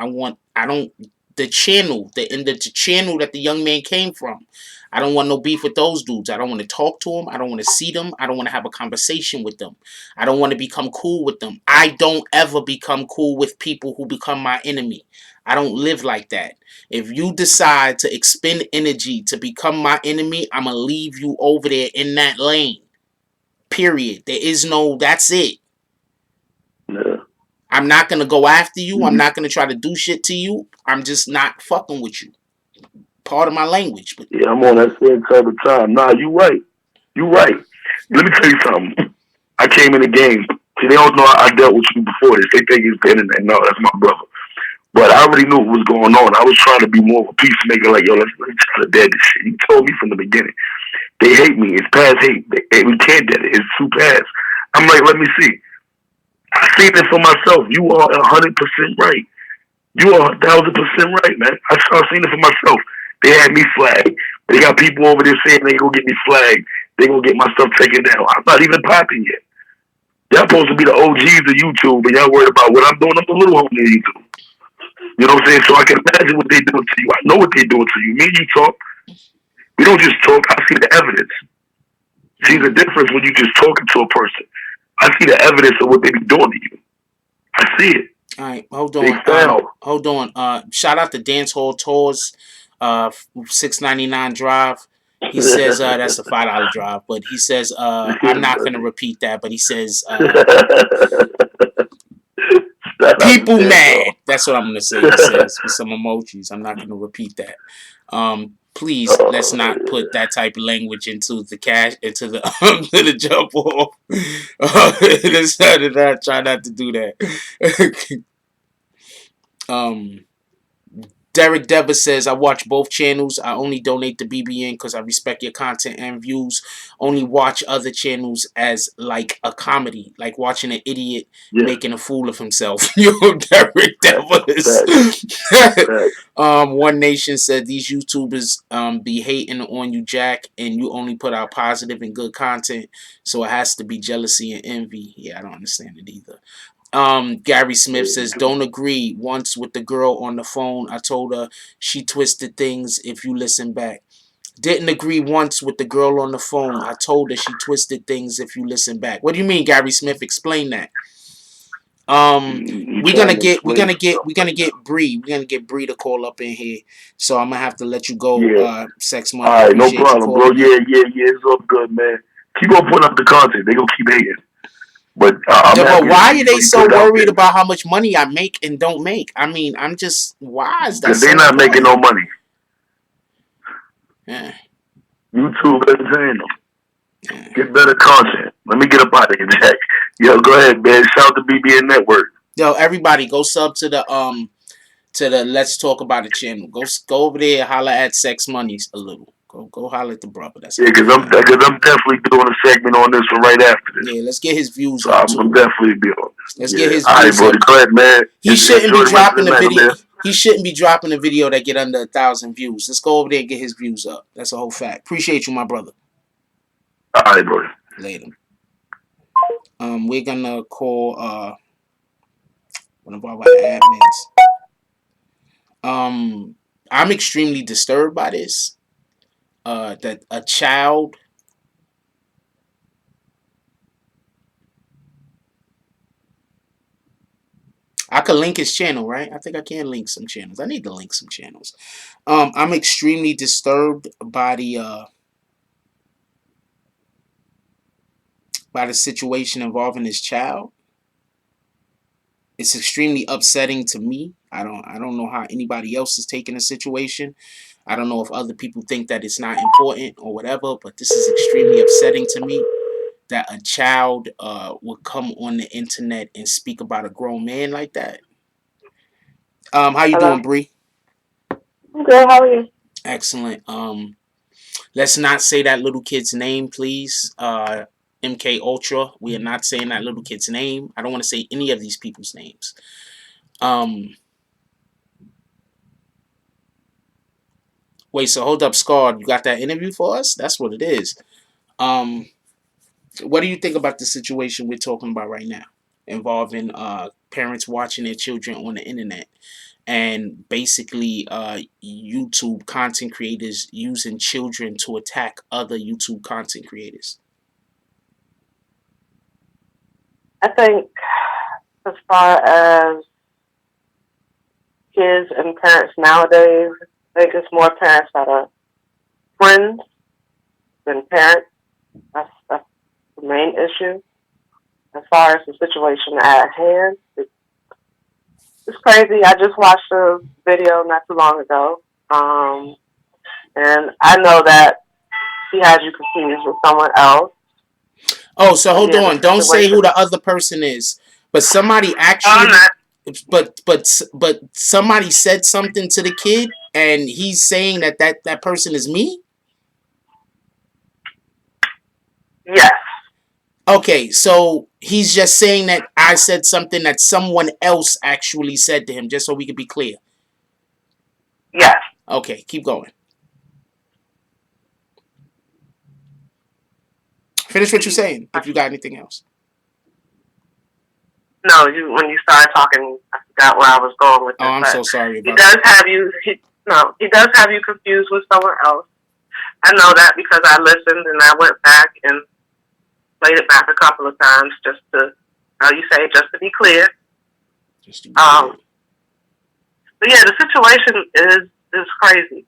The channel that the young man came from. I don't want no beef with those dudes. I don't want to talk to them. I don't want to see them. I don't want to have a conversation with them. I don't want to become cool with them. I don't ever become cool with people who become my enemy. I don't live like that. If you decide to expend energy to become my enemy, I'm going to leave you over there in that lane. Period. That's it. Yeah. I'm not going to go after you. Mm-hmm. I'm not going to try to do shit to you. I'm just not fucking with you. Part of my language. But yeah, I'm on that same type of time. Nah, you right. You right. Let me tell you something. I came in the game. See, they don't know I dealt with you before this. They think it's been in there. No, that's my brother. But I already knew what was going on. I was trying to be more of a peacemaker, like, yo, let's try to dead this shit. You told me from the beginning. They hate me. It's past hate. We can't dead it. It's too past. I'm like, let me see. I seen it for myself. You are 100% right. You are 1,000% right, man. I seen it for myself. They had me flagged. They got people over there saying they gonna get me flagged. They gonna get my stuff taken down. I'm not even popping yet. Y'all supposed to be the OGs of YouTube, and y'all worried about what I'm doing. I'm the little homie of YouTube. You know what I'm saying? So I can imagine what they doing to you. I know what they doing to you. Me and you talk. We don't just talk. I see the evidence. See the difference when you just talking to a person. I see the evidence of what they be doing to you. I see it. All right, hold They on. fail. Hold on. Shout out to Dance Hall Tours, $6.99 drive. He says that's a $5 drive, but he says I'm not gonna repeat that. But he says people mad. That's what I'm gonna say. He says with some emojis. I'm not gonna repeat that. Please let's not put that type of language into the cash into the to the jump off. Let's not try not to do that. um. Derek Dever says, I watch both channels. I only donate to BBN because I respect your content and views. Only watch other channels as like a comedy, like watching an idiot making a fool of himself. Yo, Derek Dever One Nation said these YouTubers be hating on you, Jack, and you only put out positive and good content. So it has to be jealousy and envy. Yeah, I don't understand it either. Gary Smith says, don't agree. Once with the girl on the phone, I told her she twisted things if you listen back. Didn't agree once with the girl on the phone. I told her she twisted things if you listen back. What do you mean, Gary Smith? Explain that. We're gonna get Bree. We're gonna get Bree to call up in here. So I'm gonna have to let you go, Sex Money. All right, no Appreciate you problem, bro. calling Yeah. It's all good, man. Keep on putting up the content. They gonna keep hating. But but why are they so worried about how much money I make and don't make? I mean, I'm just, why is that? Because they're not making no money. Yeah. YouTube entertain them. Yeah. Get better content. Let me get up out of here, Jack. Yo, go ahead, man. Shout out to BBN Network. Yo, everybody, go sub to the Let's Talk About It channel. Go over there and holler at Sex Money a little. Go holler at the brother. That's because I'm definitely doing a segment on this one right after this. Yeah, let's get his views up too. I'm definitely be on. Let's get his views up. All right, bro. Go ahead, man. He shouldn't be dropping the video. He shouldn't be dropping a video that get under 1,000 views. Let's go over there and get his views up. That's a whole fact. Appreciate you, my brother. All right, bro. Later. We're gonna call one of our admins. I'm extremely disturbed by this. That a child I could link his channel, right? I think I can link some channels. I need to link some channels. I'm extremely disturbed by the situation involving his child. It's extremely upsetting to me. I don't know how anybody else is taking the situation. I don't know if other people think that it's not important or whatever, but this is extremely upsetting to me that a child would come on the internet and speak about a grown man like that. How you doing, Bree? I'm good. How are you? Excellent. Let's not say that little kid's name, please. MK Ultra. We are not saying that little kid's name. I don't want to say any of these people's names. Wait, so hold up, Scar. You got that interview for us? That's what it is. What do you think about the situation we're talking about right now, involving parents watching their children on the internet, and basically YouTube content creators using children to attack other YouTube content creators? I think as far as kids and parents nowadays, I think it's more parents that are friends than parents. That's the main issue. As far as the situation at hand, it's crazy. I just watched a video not too long ago, and I know that he had you confused with someone else. Oh, so hold on. Don't say who the other person is. But somebody actually, but somebody said something to the kid, and he's saying that person is me? Yes. Okay, so he's just saying that I said something that someone else actually said to him, just so we can be clear. Yes. Okay, keep going. Finish what you're saying, if you got anything else. No, when you started talking, I forgot where I was going with this. Oh, I'm so sorry He about does that. have you. He does have you confused with someone else. I know that because I listened and I went back and played it back a couple of times just to, how you say, just to be clear. Just to be clear. But yeah, the situation is crazy.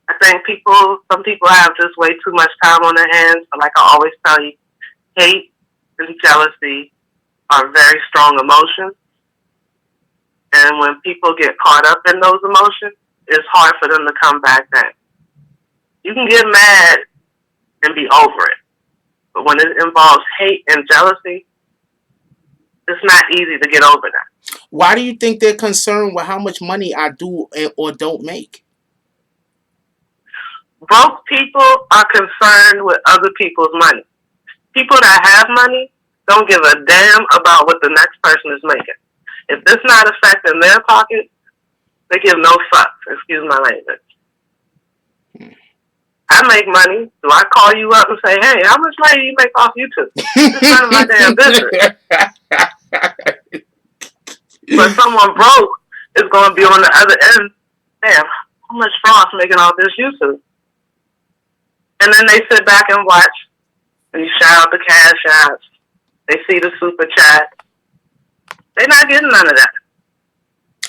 I think some people have just way too much time on their hands. But like I always tell you, hate and jealousy are very strong emotions. And when people get caught up in those emotions, it's hard for them to come back down. You can get mad and be over it. But when it involves hate and jealousy, it's not easy to get over that. Why do you think they're concerned with how much money I do or don't make? Broke people are concerned with other people's money. People that have money don't give a damn about what the next person is making. If it's not affecting their pocket, they give no fucks. Excuse my language. I make money. Do I call you up and say, hey, how much money do you make off YouTube? It's none of my damn business. But someone broke is going to be on the other end. Damn, how much Frost making off this YouTube? And then they sit back and watch. And you shout out the cash apps. They see the super chat. They're not getting none of that.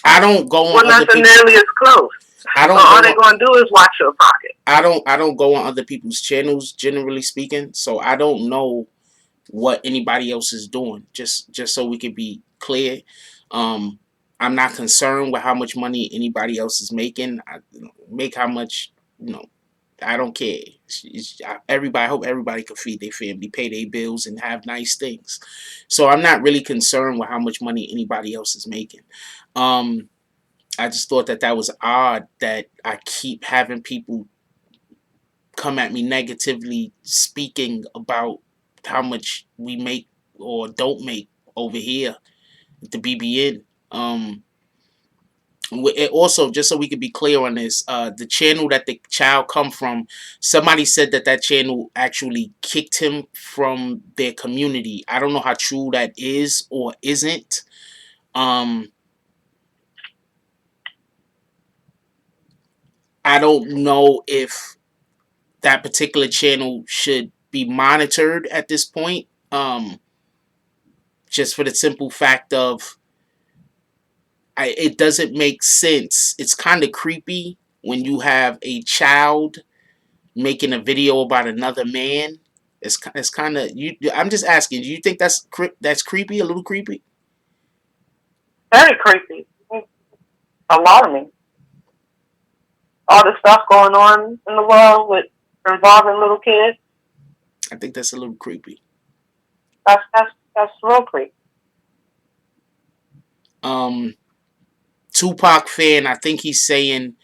I don't go on. Well, nothing nearly as close. I don't. So all they're going to do is watch your pocket. I don't go on other people's channels, generally speaking. So I don't know what anybody else is doing. Just so we can be clear. I'm not concerned with how much money anybody else is making. I make how much, I don't care. I hope everybody can feed their family, pay their bills, and have nice things. So I'm not really concerned with how much money anybody else is making. I just thought that was odd that I keep having people come at me negatively speaking about how much we make or don't make over here at the BBN. Also, just so we could be clear on this, the channel that the child come from, somebody said that channel actually kicked him from their community. I don't know how true that is or isn't. I don't know if that particular channel should be monitored at this point. Just for the simple fact of it doesn't make sense. It's kind of creepy when you have a child making a video about another man. It's kind of I'm just asking. Do you think that's creepy? A little creepy? Very creepy. Alarming. All the stuff going on in the world with involving little kids. I think that's a little creepy. That's real creepy. Tupac fan, I think he's saying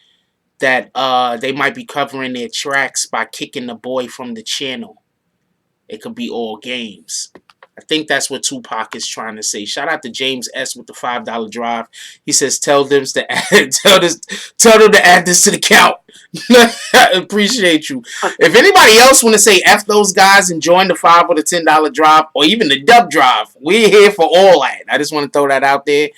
that they might be covering their tracks by kicking the boy from the channel. It could be all games. I think that's what Tupac is trying to say. Shout out to James S with the $5 drive. He says, tell them to add this to the count. I appreciate you. If anybody else want to say F those guys and join the $5 or the $10 drive or even the dub drive, we're here for all that. I just want to throw that out there.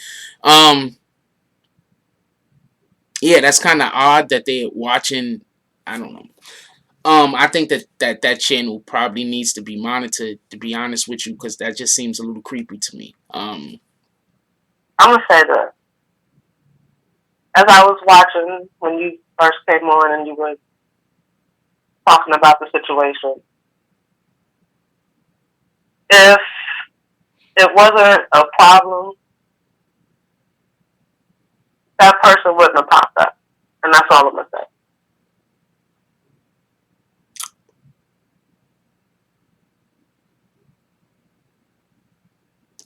Yeah, that's kind of odd that they're watching. I don't know. I think that channel probably needs to be monitored, to be honest with you, because that just seems a little creepy to me. I'm gonna say that as I was watching when you first came on and you were talking about the situation, if it wasn't a problem, that person wouldn't have popped up, and that's all I'm gonna say.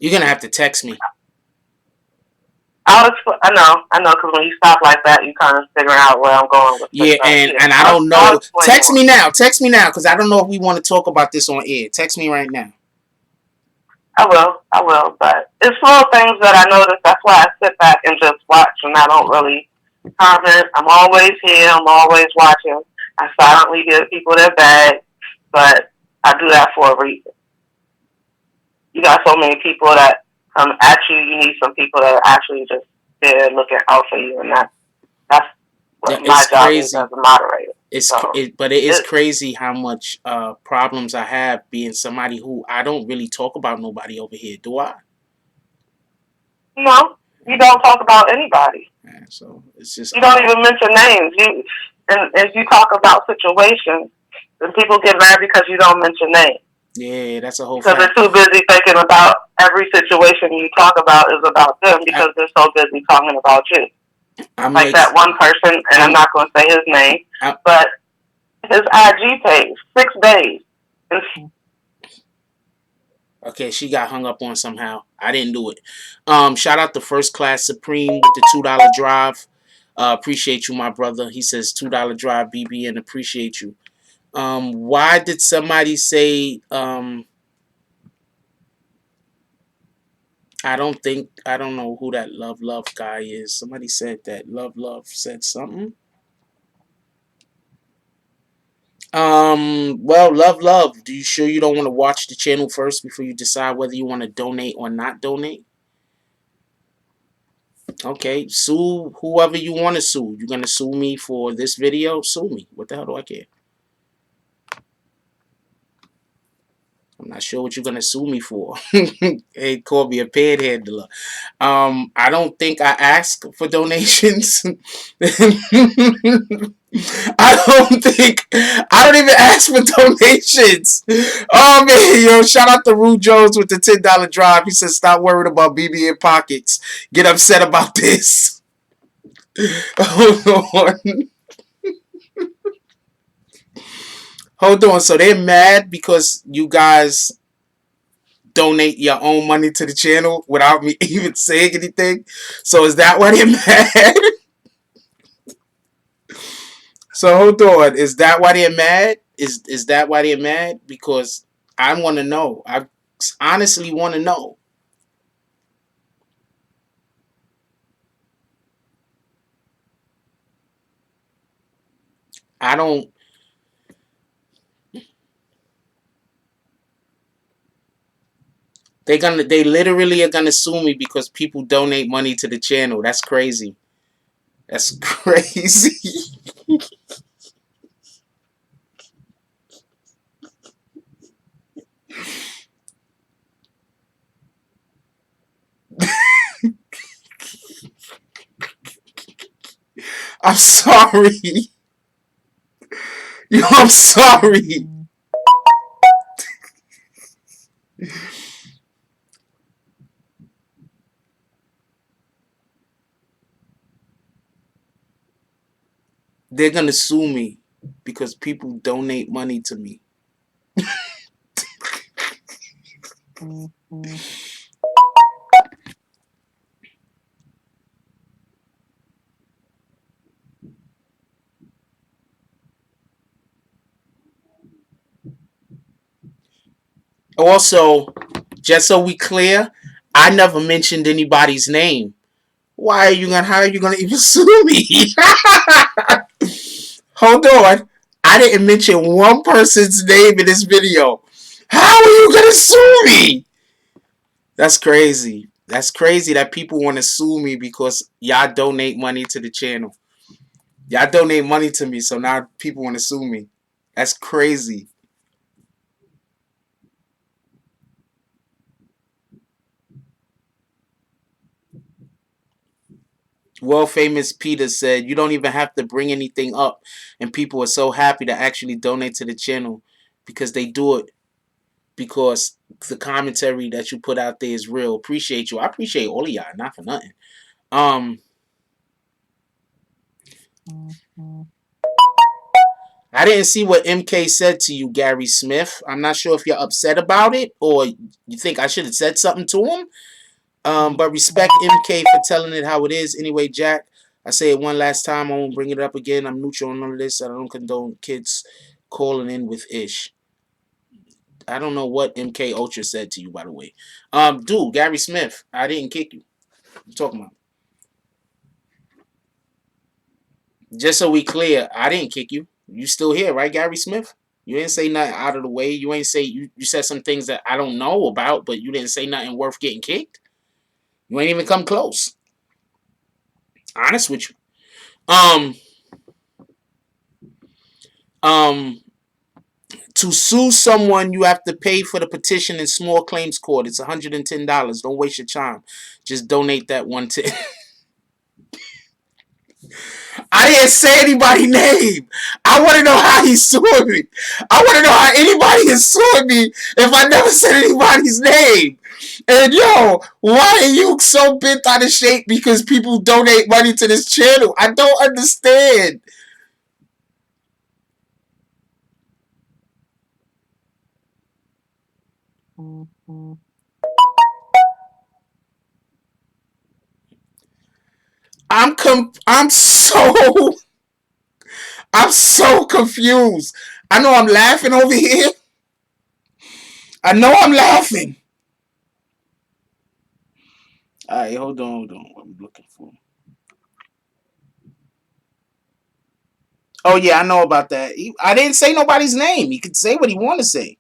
You're gonna have to text me. I know, because when you stop like that, you kind of figure out where I'm going with this. Yeah, and I don't know. Text me now, because I don't know if we want to talk about this on air. Text me right now. I will, but it's little things that I notice. That's why I sit back and just watch, and I don't really comment. I'm always here. I'm always watching. I silently give people their bag, but I do that for a reason. You got so many people that come at you. You need some people that are actually just there looking out for you, and that's what my It's job is as crazy. a moderator. But it is It, crazy how much problems I have being somebody who I don't really talk about nobody over here, do I? you know, you don't talk about anybody. Yeah, so it's just You don't odd. even mention names. And you talk about situations, and people get mad because you don't mention names Yeah, that's a whole because they're fact. too busy thinking about every situation you talk about is about them I, because they're so busy talking about you. I'm Like like, that one person, and I'm I'm, not going to say his name, I, but his IG page, 6 days. And okay, she got hung up on somehow. I didn't do it. Shout out to First Class Supreme with the $2 drive. Appreciate you, my brother. He says $2 drive, BBN. Appreciate you. Why did somebody say? I don't know who that Love guy is. Somebody said that Love said something. Well, Love. Do you sure you don't want to watch the channel first before you decide whether you want to donate or not donate? Okay, sue whoever you want to sue. You're gonna sue me for this video? Sue me. What the hell do I care? I'm not sure what you're gonna sue me for. Hey, call me a panhandler. I don't think I ask for donations. I don't even ask for donations. Oh man, yo, shout out to Rude Jones with the $10 drive. He says, stop worrying about BBN pockets. Get upset about this. Hold on. Hold on. So they're mad because you guys donate your own money to the channel without me even saying anything. So is that why they're mad? So hold on. Is that why they're mad? Is that why they're mad? Because I want to know. I honestly want to know. I don't. They literally are gonna sue me because people donate money to the channel. That's crazy. That's crazy. I'm sorry. Yo, I'm sorry. They're gonna sue me because people donate money to me. Also, just so we clear, I never mentioned anybody's name. Why are you gonna? How are you gonna even sue me? Hold on. I didn't mention one person's name in this video. How are you gonna sue me? That's crazy. That's crazy that people want to sue me because y'all donate money to the channel. Y'all donate money to me, so now people want to sue me. That's crazy. World famous Peter said, "You don't even have to bring anything up, and people are so happy to actually donate to the channel because they do it because the commentary that you put out there is real. Appreciate you. I appreciate all of y'all, not for nothing. Um, I didn't see what MK said to you, Gary Smith. I'm not sure if you're upset about it or you think I should have said something to him. But respect MK for telling it how it is. Anyway, Jack, I say it one last time. I won't bring it up again. I'm neutral on none of this. I don't condone kids calling in with ish. I don't know what MK Ultra said to you, by the way. Dude, Gary Smith, I didn't kick you. What you talking about? Just so we clear, I didn't kick you. You still here, right, Gary Smith? You didn't say nothing out of the way. You ain't say you said some things that I don't know about, but you didn't say nothing worth getting kicked. You ain't even come close. Honest with you. Um, um, to sue someone, you have to pay for the petition in small claims court. It's $110. Don't waste your time. Just donate that $110. I didn't say anybody's name. I want to know how he sued me. I want to know how anybody is suing me if I never said anybody's name. And yo, why are you so bent out of shape because people donate money to this channel? I don't understand. I'm so confused. I know I'm laughing over here. I know I'm laughing. All right, hold on. What I'm looking for. Oh yeah, I know about that. I didn't say nobody's name. He could say what he want to say.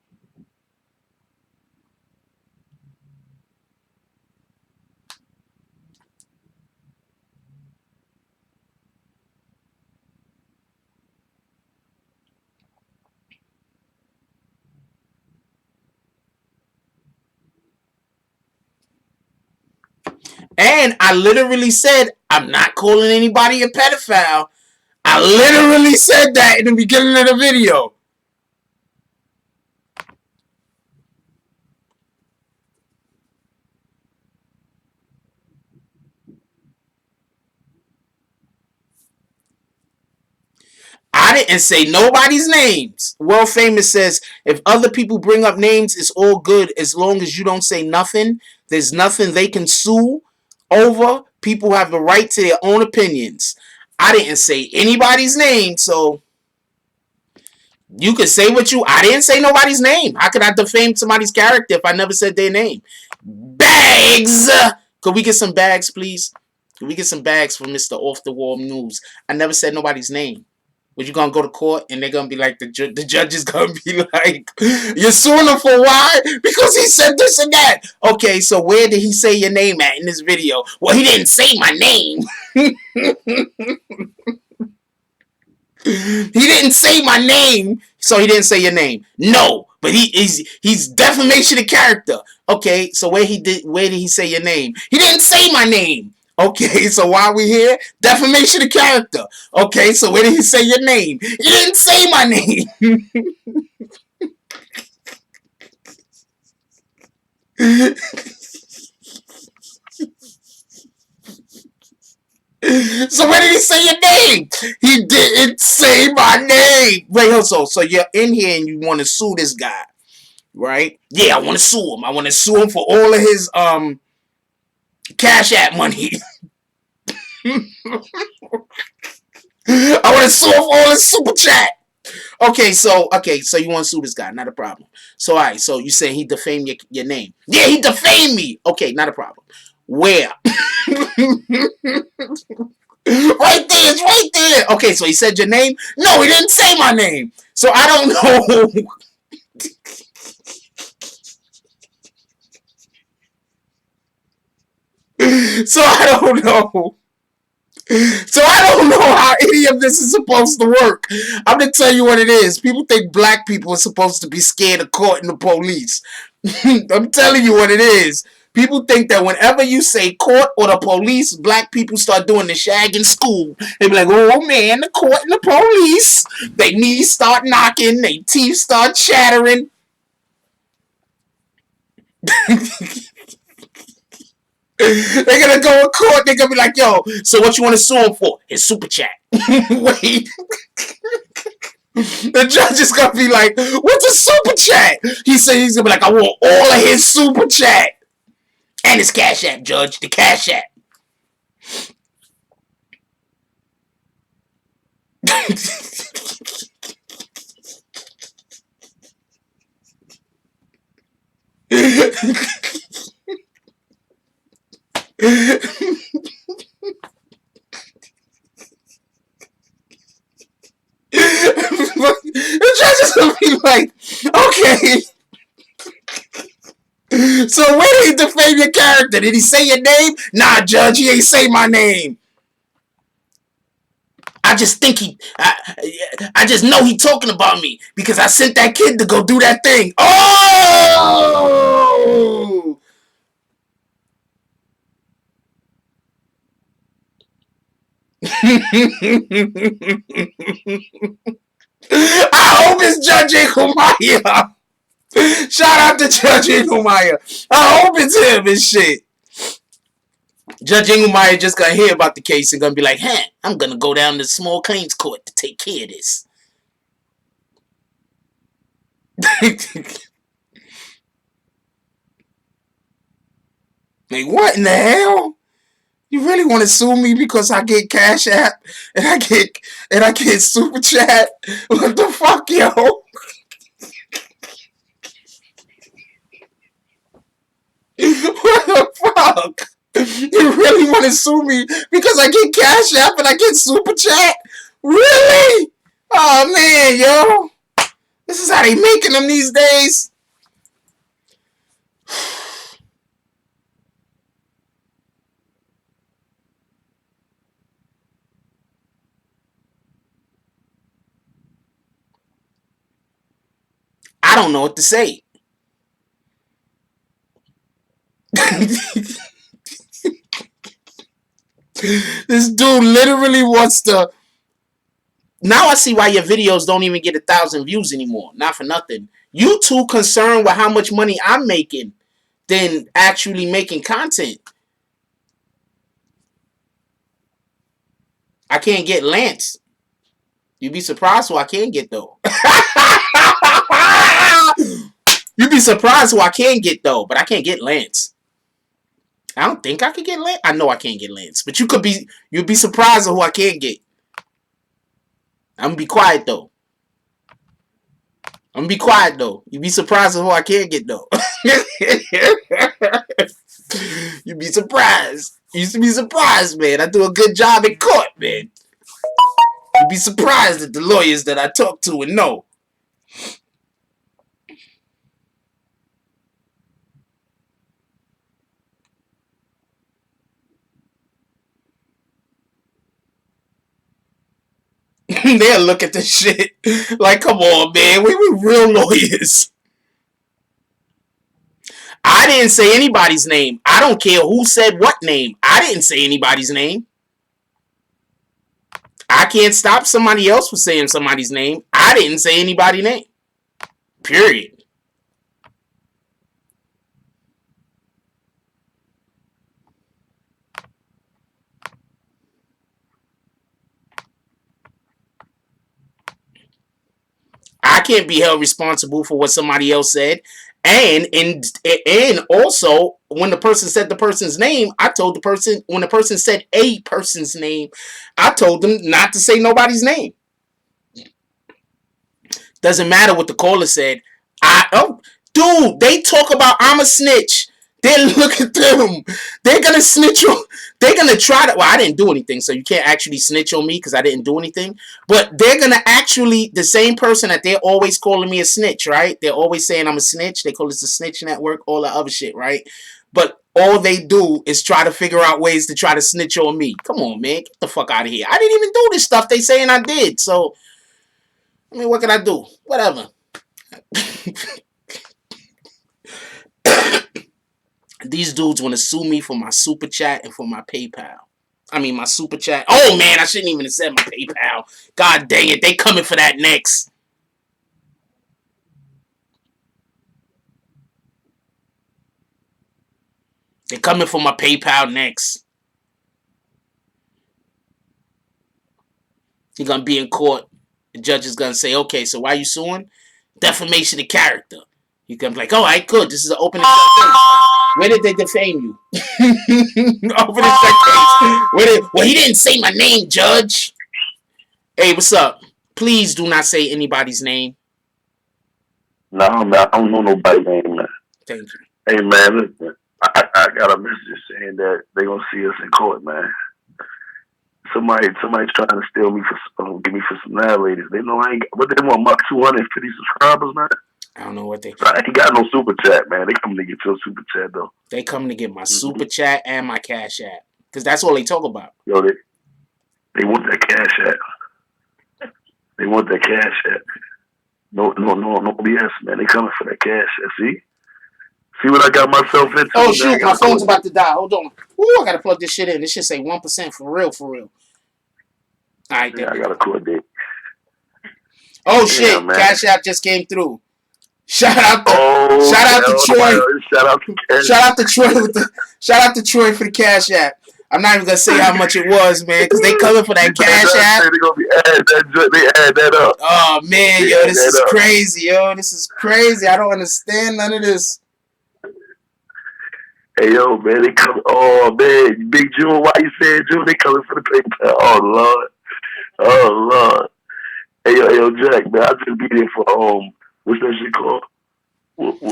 And I literally said I'm not calling anybody a pedophile. I literally said that in the beginning of the video. I didn't say nobody's names. World Famous says, if other people bring up names, it's all good as long as you don't say nothing. There's nothing they can sue over. People have the right to their own opinions. I didn't say anybody's name, so you could say what you... I didn't say nobody's name. How could I defame somebody's character if I never said their name? Bags! Could we get some bags, please? Could we get some bags for Mr. Off the Wall News? I never said nobody's name. But you're going to go to court and they're going to be like, the judge is going to be like, you're suing him for why? Because he said this and that. Okay, so where did he say your name at in this video? Well, he didn't say my name. He didn't say my name, so he didn't say your name. No, but he's defamation of character. Okay, so where did he say your name? He didn't say my name. Okay, so why are we here? Defamation of character. Okay, so where did he say your name? He didn't say my name. So where did he say your name? He didn't say my name. Wait, so you're in here and you want to sue this guy, right? Yeah, I want to sue him. I want to sue him for all of his Cash App money. I want to sue him for all his super chat. Okay, so you want to sue this guy? Not a problem. So all right, so you say he defamed your name? Yeah, he defamed me. Okay, not a problem. Where? Right there, it's right there. Okay, so he said your name? No, he didn't say my name. So I don't know. So I don't know. So I don't know how any of this is supposed to work. I'm going to tell you what it is. People think black people are supposed to be scared of court and the police. I'm telling you what it is. People think that whenever you say court or the police, black people start doing the shag in school. They be like, oh man, the court and the police. Their knees start knocking. Their teeth start chattering. They're gonna go in court. They're gonna be like, yo, so what you want to sue him for? His super chat. Wait. The judge is gonna be like, what's a super chat? He said he's gonna be like, I want all of his super chat. And his Cash App, Judge. The Cash App. The judge is gonna be like, okay. So where did he defame your character? Did he say your name? Nah, Judge, he ain't say my name. I just think I just know he talking about me because I sent that kid to go do that thing. Oh! I hope it's Judge Kumaya. Shout out to Judge Inglemaya. I hope it's him and shit. Judge Inglemaya just gonna hear about the case and gonna be like, "Huh, I'm gonna go down to the small claims court to take care of this." Like, what in the hell? You really want to sue me because I get Cash App and I get Super Chat? What the fuck, yo? What the fuck? You really want to sue me because I get Cash App and I get Super Chat? Really? Oh man, yo. This is how they making them these days. I don't know what to say. This dude literally wants to. Now I see why your videos don't even get 1,000 views anymore. Not for nothing. You too concerned with how much money I'm making than actually making content. I can't get Lance. You'd be surprised who I can get though. You'd be surprised who I can get though, but I can't get Lance. I don't think I could get Lance. I know I can't get Lance, but you'd be surprised at who I can get. I'm gonna be quiet though. You'd be surprised at who I can get though. You'd be surprised. You used to be surprised, man. I do a good job in court, man. You'd be surprised at the lawyers that I talk to and know. They'll look at this shit like, come on, man. We were real lawyers. I didn't say anybody's name. I don't care who said what name. I didn't say anybody's name. I can't stop somebody else from saying somebody's name. I didn't say anybody's name. Period. I can't be held responsible for what somebody else said. And also, when the person said the person's name, I told the person, when the person said a person's name, I told them not to say nobody's name. Doesn't matter what the caller said. Dude, they talk about I'm a snitch. Then look at them. They're gonna snitch on. They're gonna try to. Well, I didn't do anything, so you can't actually snitch on me because I didn't do anything. But they're gonna actually, the same person that they're always calling me a snitch, right? They're always saying I'm a snitch. They call us the snitch network, all that other shit, right? But all they do is try to figure out ways to try to snitch on me. Come on, man, get the fuck out of here. I didn't even do this stuff they saying I did. So, I mean, what can I do? Whatever. These dudes want to sue me for my super chat and for my PayPal. I mean, my super chat. Oh, man, I shouldn't even have said my PayPal. God dang it. They coming for that next. They're coming for my PayPal next. You're going to be in court. The judge is going to say, okay, so why are you suing? Defamation of character. You're going to be like, all right, good. This is an open and shut case. Where did they defame you? Open and shut case. Well, he didn't say my name, Judge. Hey, what's up? Please do not say anybody's name. No, man, I don't know nobody's name, man. Thank you. Hey, man, listen, I got a message saying that they gonna see us in court, man. Somebody's trying to steal me for give me for some narrators. They know I ain't. What they want? Mark 250 subscribers, man. I don't know what they. I ain't got no super chat, man. They coming to get your super chat though. They coming to get my super chat and my cash app because that's all they talk about. Yo, they want that cash app. They want that cash app. No BS, man. They coming for that cash app. See what I got myself into. Oh shoot, my phone's about to die. Hold on. Ooh, I gotta plug this shit in. This shit say 1% for real. All right, yeah, I got a court date. Oh shit, man. cash app just came through. Shout out to Troy. Shout out to Troy for the cash app. I'm not even gonna say how much it was, man, because they coming for that cash app. They gonna be they add that up. Oh man, yo, this is crazy, yo. This is crazy. I don't understand none of this. Hey yo, man, they come. Oh man, Big June, why you saying June? They coming for the PayPal. Oh Lord. Hey yo, Jack, man, I just be there for what's that shit called?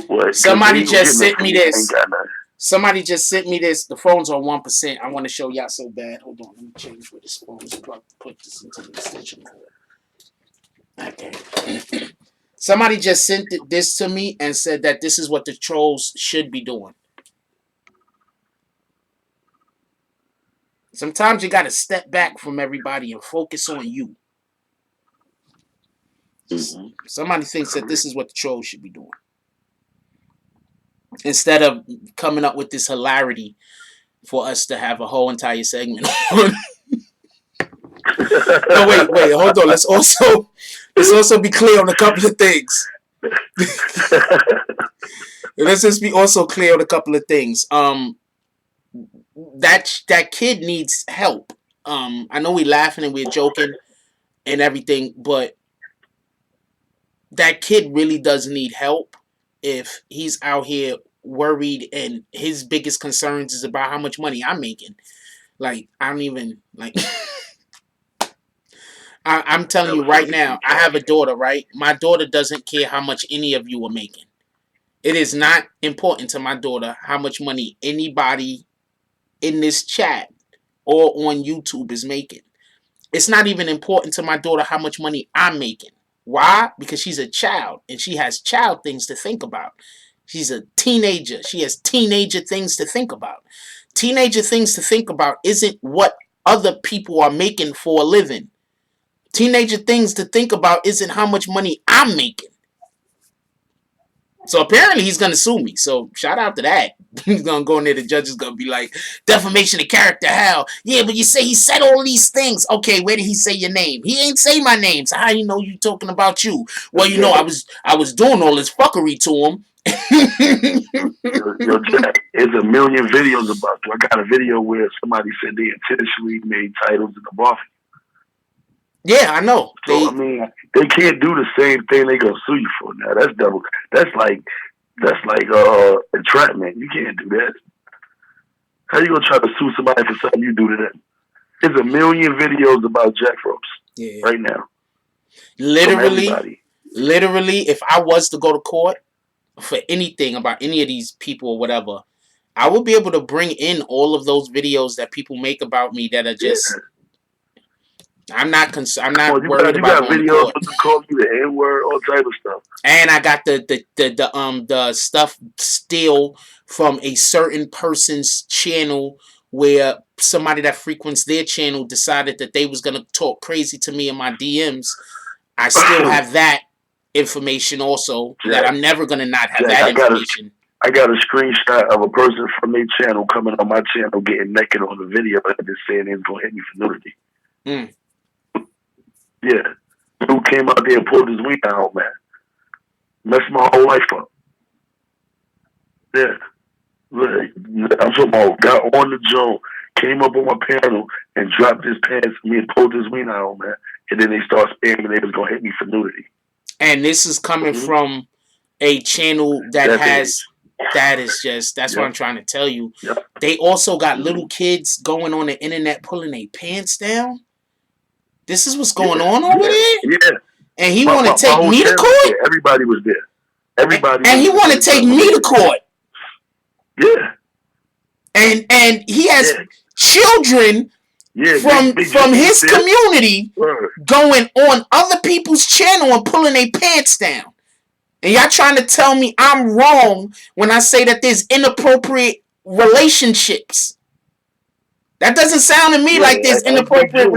What? Somebody just sent me this. Somebody just sent me this. The phone's on 1%. I want to show y'all so bad. Hold on, let me change where this phone is. Put this into the extension cord. Okay. Somebody just sent this to me and said that this is what the trolls should be doing. Sometimes you got to step back from everybody and focus on you. Somebody thinks that this is what the trolls should be doing. Instead of coming up with this hilarity for us to have a whole entire segment on. No, wait, hold on. Let's also be clear on a couple of things. Let's just be also clear on a couple of things. That kid needs help. I know we're laughing and we're joking and everything, but that kid really does need help if he's out here worried and his biggest concerns is about how much money I'm making. Like, I don't even, like... I'm telling you right now, I have a daughter, right? My daughter doesn't care how much any of you are making. It is not important to my daughter how much money anybody in this chat or on YouTube is making. It's not even important to my daughter how much money I'm making. Why? Because she's a child and she has child things to think about. She's a teenager. She has teenager things to think about. Teenager things to think about isn't what other people are making for a living. Teenager things to think about isn't how much money I'm making. So apparently he's going to sue me. So shout out to that. He's going to go in there. The judge is going to be like, defamation of character, how? Yeah, but you say he said all these things. Okay, where did he say your name? He ain't say my name. So how do you know you talking about you? Well, you know, I was doing all this fuckery to him. Yo, Jack, there's a million videos about you. I got a video where somebody said they intentionally made titles in the bar. Yeah, I know. So, I mean, they can't do the same thing they gonna sue you for now. That's double. That's like entrapment. You can't do that. How you gonna try to sue somebody for something you do to them? There's a million videos about Jack Ropes right now. Literally, if I was to go to court for anything about any of these people or whatever, I would be able to bring in all of those videos that people make about me that are just... Yeah. I'm not worried about videos to call you the N.O.R.E, all type of stuff. And I got the stuff still from a certain person's channel where somebody that frequents their channel decided that they was gonna talk crazy to me in my DMs. I still have that information also. Jack, that I'm never gonna not have that information. I got a screenshot of a person from their channel coming on my channel getting naked on the video and just saying they was gonna hit me for nudity. Yeah. Dude came out there and pulled his wing out, man. Messed my whole life up. Yeah. I'm talking about got on the joint, came up on my panel and dropped his pants for me and pulled his wing out, man. And then they start spamming they was going to hit me for nudity. And this is coming from a channel that's what I'm trying to tell you. Yep. They also got little kids going on the internet pulling their pants down. This is what's going on over there? Yeah. And he want to take me to court? Everybody was there. And he want to take me to court? Yeah. And he has children from his community going on other people's channel and pulling their pants down. And y'all trying to tell me I'm wrong when I say that there's inappropriate relationships. That doesn't sound to me like there's inappropriate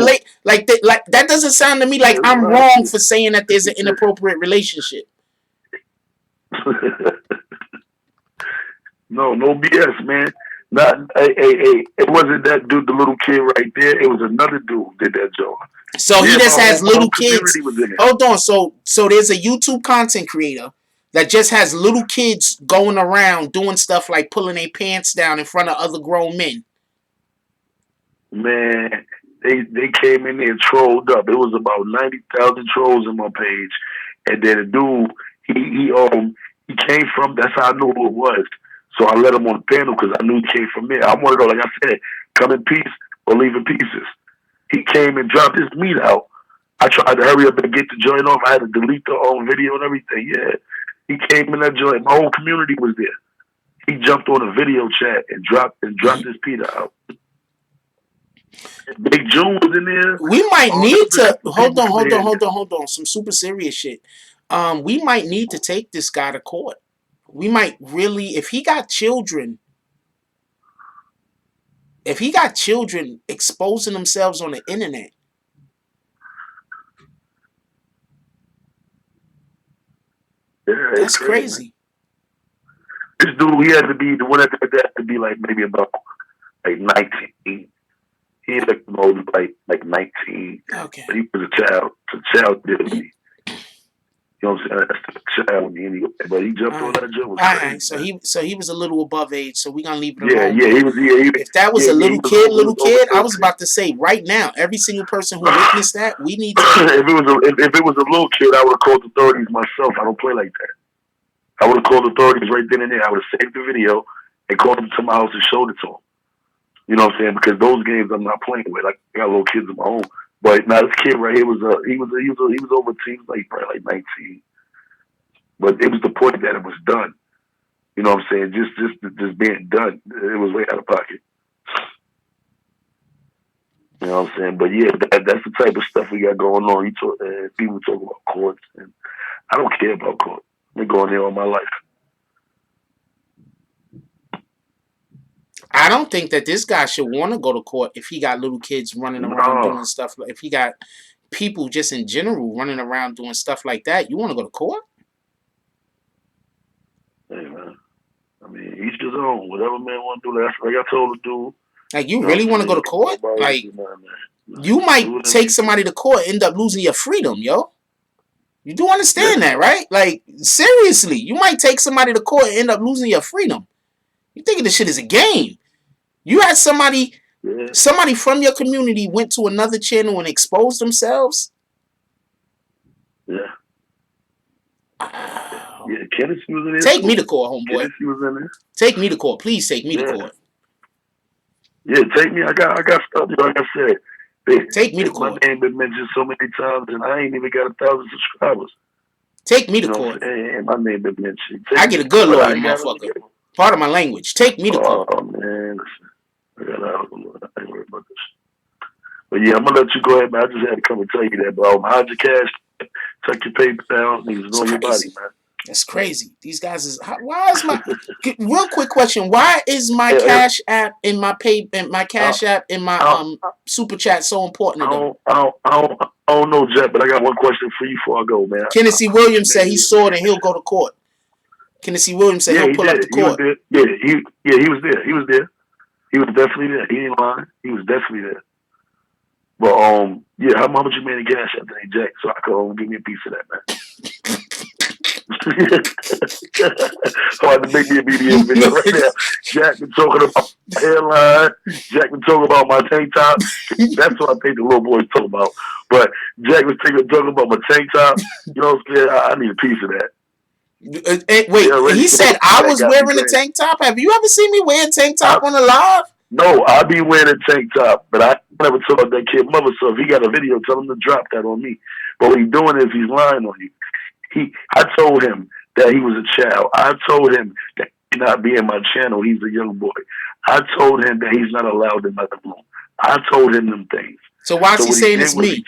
like that doesn't sound to me like I'm wrong for saying that there's an inappropriate relationship. No BS, man. Not it wasn't that dude, the little kid right there. It was another dude did that job. So he just has little kids. Hold on. So there's a YouTube content creator that just has little kids going around doing stuff like pulling their pants down in front of other grown men. Man, they came in there and trolled up. It was about 90,000 trolls on my page, and then the dude he came from. That's how I knew who it was. So I let him on the panel because I knew he came from there. I wanted to, like I said, come in peace or leave in pieces. He came and dropped his meat out. I tried to hurry up and get the joint off. I had to delete the whole video and everything. Yeah, he came in that joint. My whole community was there. He jumped on a video chat and dropped his Peter out. Big June was in there. We might need to hold on. Some super serious shit. We might need to take this guy to court. We might really, if he got children exposing themselves on the internet. Yeah, that's crazy. This dude, he had to be the one that had to be like maybe about like 19. He had like old like 19. Okay. But he was a child. It's a child did me. You know what I'm saying? That's a child anyway. But he jumped on that jump. Alright, so he was a little above age, so we're gonna leave it alone. Yeah, he was. If that was a little kid, I was about to say right now, every single person who witnessed that, we need to. if it was a little kid, I would have called the authorities myself. I don't play like that. I would have called the authorities right then and there. I would have saved the video and called them to my house and showed it to them. You know what I'm saying? Because those games I'm not playing with. I got little kids of my own. But now this kid right here was he was over teams like probably like 19. But it was the point that it was done. You know what I'm saying? Just being done. It was way out of pocket. You know what I'm saying? But yeah, that's the type of stuff we got going on. People talk about courts, and I don't care about court. I've been going there all my life. I don't think that this guy should want to go to court if he got little kids running around doing stuff. If he got people just in general running around doing stuff like that, you want to go to court? Hey man, I mean, each his own. Whatever man want to do, that's like I told the dude. Like you really want to go to court? Like you might take somebody to court, end up losing your freedom, yo. You do understand that, right? Like seriously, you might take somebody to court and end up losing your freedom. You thinking this shit is a game? You had somebody from your community went to another channel and exposed themselves. Yeah. Yeah, Kennedy was in there. Take me to court, homeboy. Kennedy was in there. Take me to court, please. Take me to court. Yeah, take me. I got stuff. Like I said, take me to court. My name been mentioned so many times, and I ain't even got 1,000 subscribers. Take me to court. And my name been mentioned. I get a good lawyer, motherfucker. Part of my language. Take me to court. Oh man, I ain't worried about this. But yeah, I'm gonna let you go ahead, man. I just had to come and tell you that, bro. Hide your cash, tuck your paper down, niggas know your body, man. That's crazy. These guys is. Why is my real quick question? Why is my Cash App in my Cash App in my super chat so important to them? I don't know, Jet, but I got one question for you before I go, man. Kennedy Williams said he saw it and he'll go to court. Kennedy Williams said he'll pull up to court. He was there. He was there. He was definitely there. He ain't lying. He was definitely there. But yeah, how much you made in cash after that, Jack? So I could give me a piece of that, man. Hard to make me a BBN video right now. Jack been talking about my hairline. Jack been talking about my tank top. That's what I think the little boys talk about. But Jack was talking about my tank top. You know what I'm saying? I need a piece of that. Wait, he said I was wearing a tank top? Have you ever seen me wear a tank top on a live? No, I be wearing a tank top, but I never told that kid mother, so if he got a video, tell him to drop that on me. But what he's doing is he's lying on you. I told him that he was a child. I told him that he not be in my channel. He's a young boy. I told him that he's not allowed in my room. I told him them things. So why is he saying it's me?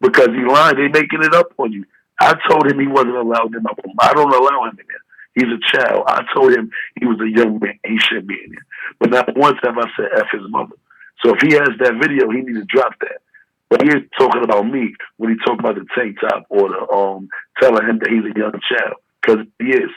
Because he lying. They making it up on you. I told him he wasn't allowed in my room. I don't allow him in there. He's a child. I told him he was a young man. He shouldn't be in there. But not once have I said F his mother. So if he has that video, he needs to drop that. But he is talking about me when he talking about the tank top or the telling him that he's a young child, because he is.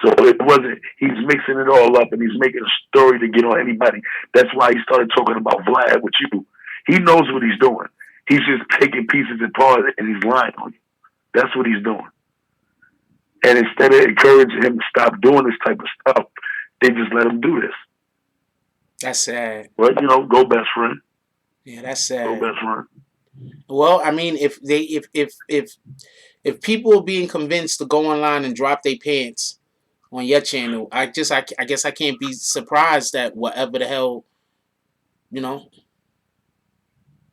So it wasn't. He's mixing it all up and he's making a story to get on anybody. That's why he started talking about Vlad with you. He knows what he's doing. He's just taking pieces apart and he's lying on you. That's what he's doing. And instead of encouraging him to stop doing this type of stuff, they just let him do this. That's sad. Well, go best friend. Yeah, that's sad. Go best friend. Well, I mean, if people are being convinced to go online and drop their pants on your channel, I guess I can't be surprised at whatever the hell,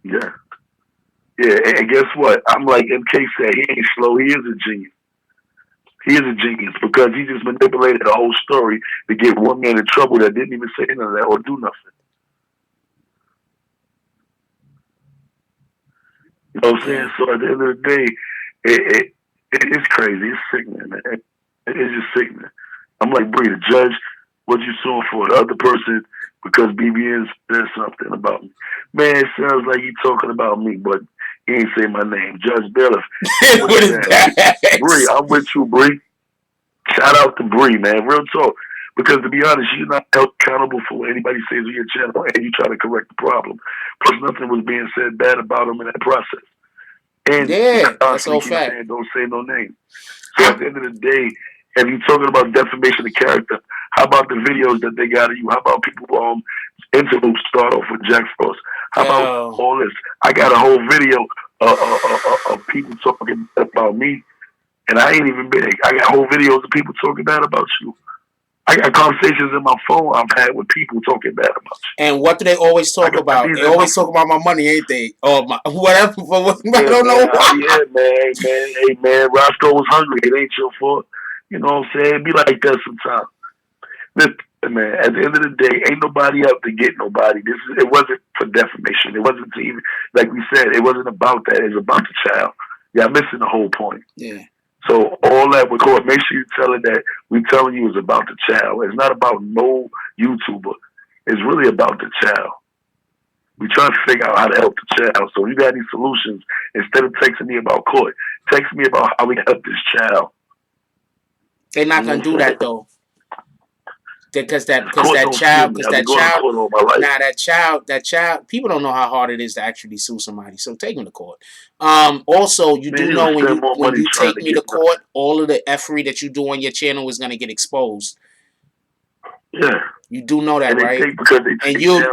Yeah. Yeah, and guess what? I'm like MK said, he ain't slow. He is a genius. He is a genius because he just manipulated the whole story to get one man in trouble that didn't even say none of that or do nothing. You know what I'm saying? So at the end of the day, it's crazy. It's sickening, man. It's just sickening. I'm like, Bree, the judge, what you suing for? The other person, because BBN said something about me. Man, it sounds like you talking about me, but he ain't say my name. Judge Bailiff. what is that? Bree, I'm with you, Bree. Shout out to Bree, man. Real talk. Because to be honest, you're not held accountable for what anybody says on your channel, and you try to correct the problem. Plus, nothing was being said bad about him in that process. And yeah, that's all fact. Don't say no name. So at the end of the day, if you're talking about defamation of character, how about the videos that they got of you? How about people interludes start off with Jack Frost? How about all this? I got a whole video of people talking about me, and I ain't even big. I got whole videos of people talking bad about you. I got conversations in my phone I've had with people talking bad about you. And what do they always talk about? They always talk about my money, ain't they? Or my whatever. I don't know why. Yeah, man. Hey, man. Roscoe was hungry. It ain't your fault. You know what I'm saying? It be like that sometimes. Listen, man, at the end of the day, ain't nobody out to get nobody. It wasn't for defamation. It wasn't to even, like we said, it wasn't about that. It's about the child. Y'all missing the whole point. Yeah. So all that with court, make sure you tell it that we telling you is about the child. It's not about no YouTuber. It's really about the child. We trying to figure out how to help the child. So if you got any solutions, instead of texting me about court, text me about how we help this child. They're not gonna do that though. Because that child, people don't know how hard it is to actually sue somebody. So take them to court. Also, you do know when you take me to court, all of the effery that you do on your channel is gonna get exposed. Yeah. You do know that, right?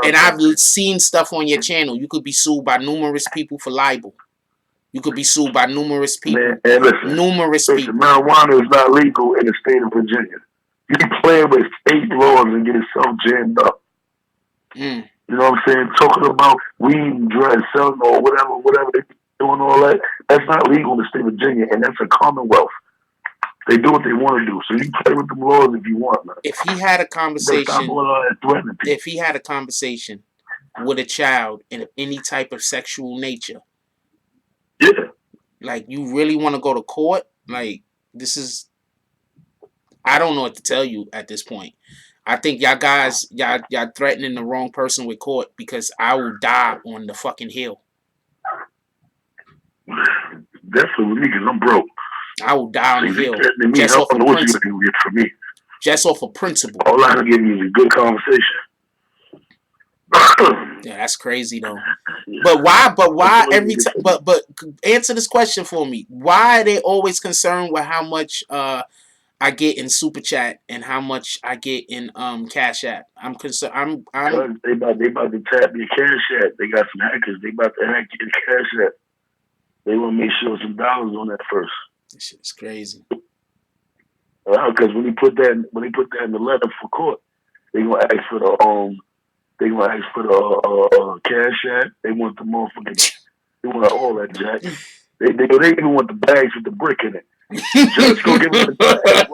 And I've seen stuff on your channel. You could be sued by numerous people for libel. You could be sued by numerous people. Man, listen, marijuana is not legal in the state of Virginia. You be playing with state laws and get yourself jammed up. You know what I'm saying? Talking about weed, drugs, selling, or whatever they doing, all that. That's not legal in the state of Virginia, and that's a commonwealth. They do what they want to do. So you play with the laws if you want, man. If he had a conversation, with a child in any type of sexual nature, yeah, like you really want to go to court, like this is. I don't know what to tell you at this point. I think y'all guys, y'all threatening the wrong person with court because I will die on the fucking hill. That's for me because I'm broke. I will die on the hill. Just off of principle. For me. Just off of principle. All I can give you is a good conversation. Yeah, that's crazy though. But why every time? But answer this question for me. Why are they always concerned with how much I get in Super Chat and how much I get in Cash App? I'm concerned. They about to tap your Cash App. They got some hackers. They about to hack your Cash App. They want to make sure some dollars on that first. This shit's crazy. Because when he put that in the letter for court, they gonna ask for the Cash App. They want the motherfucking. They want all that jack. They even want the bags with the brick in it. Judge go give him the bag.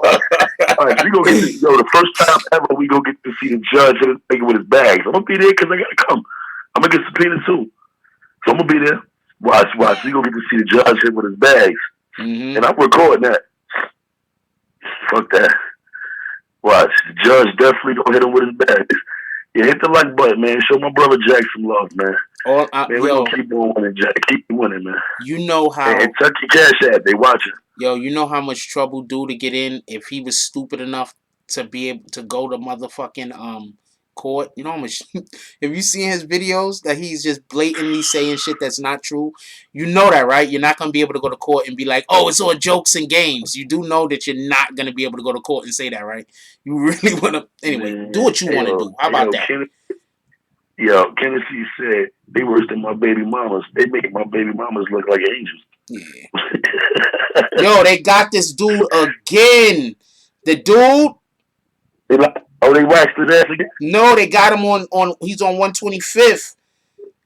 All right, we go get the first time ever we go get to see the judge with his bags. I'm gonna be there because I gotta come. I'm gonna get subpoenaed too, so I'm gonna be there. Watch. You gonna get to see the judge hit with his bags, Mm-hmm. and I'm recording that. Fuck that. Watch, the judge definitely gonna hit him with his bags. Yeah, hit the like button, man. Show my brother Jack some love, man. Man, we gonna keep on winning, Jack. Keep winning, man. You know how. And check your cash app. They watching. Yo, you know how much trouble dude to get in if he was stupid enough to be able to go to motherfucking court. You know how much. If you seen his videos that he's just blatantly saying shit that's not true, you know that, right? You're not gonna be able to go to court and be like, oh, it's all jokes and games. You do know that you're not gonna be able to go to court and say that, right? You really wanna. Anyway, Man, do what you want to do. How about that? Kennedy said they worse than my baby mamas. They make my baby mamas look like angels. Yeah. Yo, they got this dude again. The dude. They waxed his ass again? No, they got him on. He's on 125th.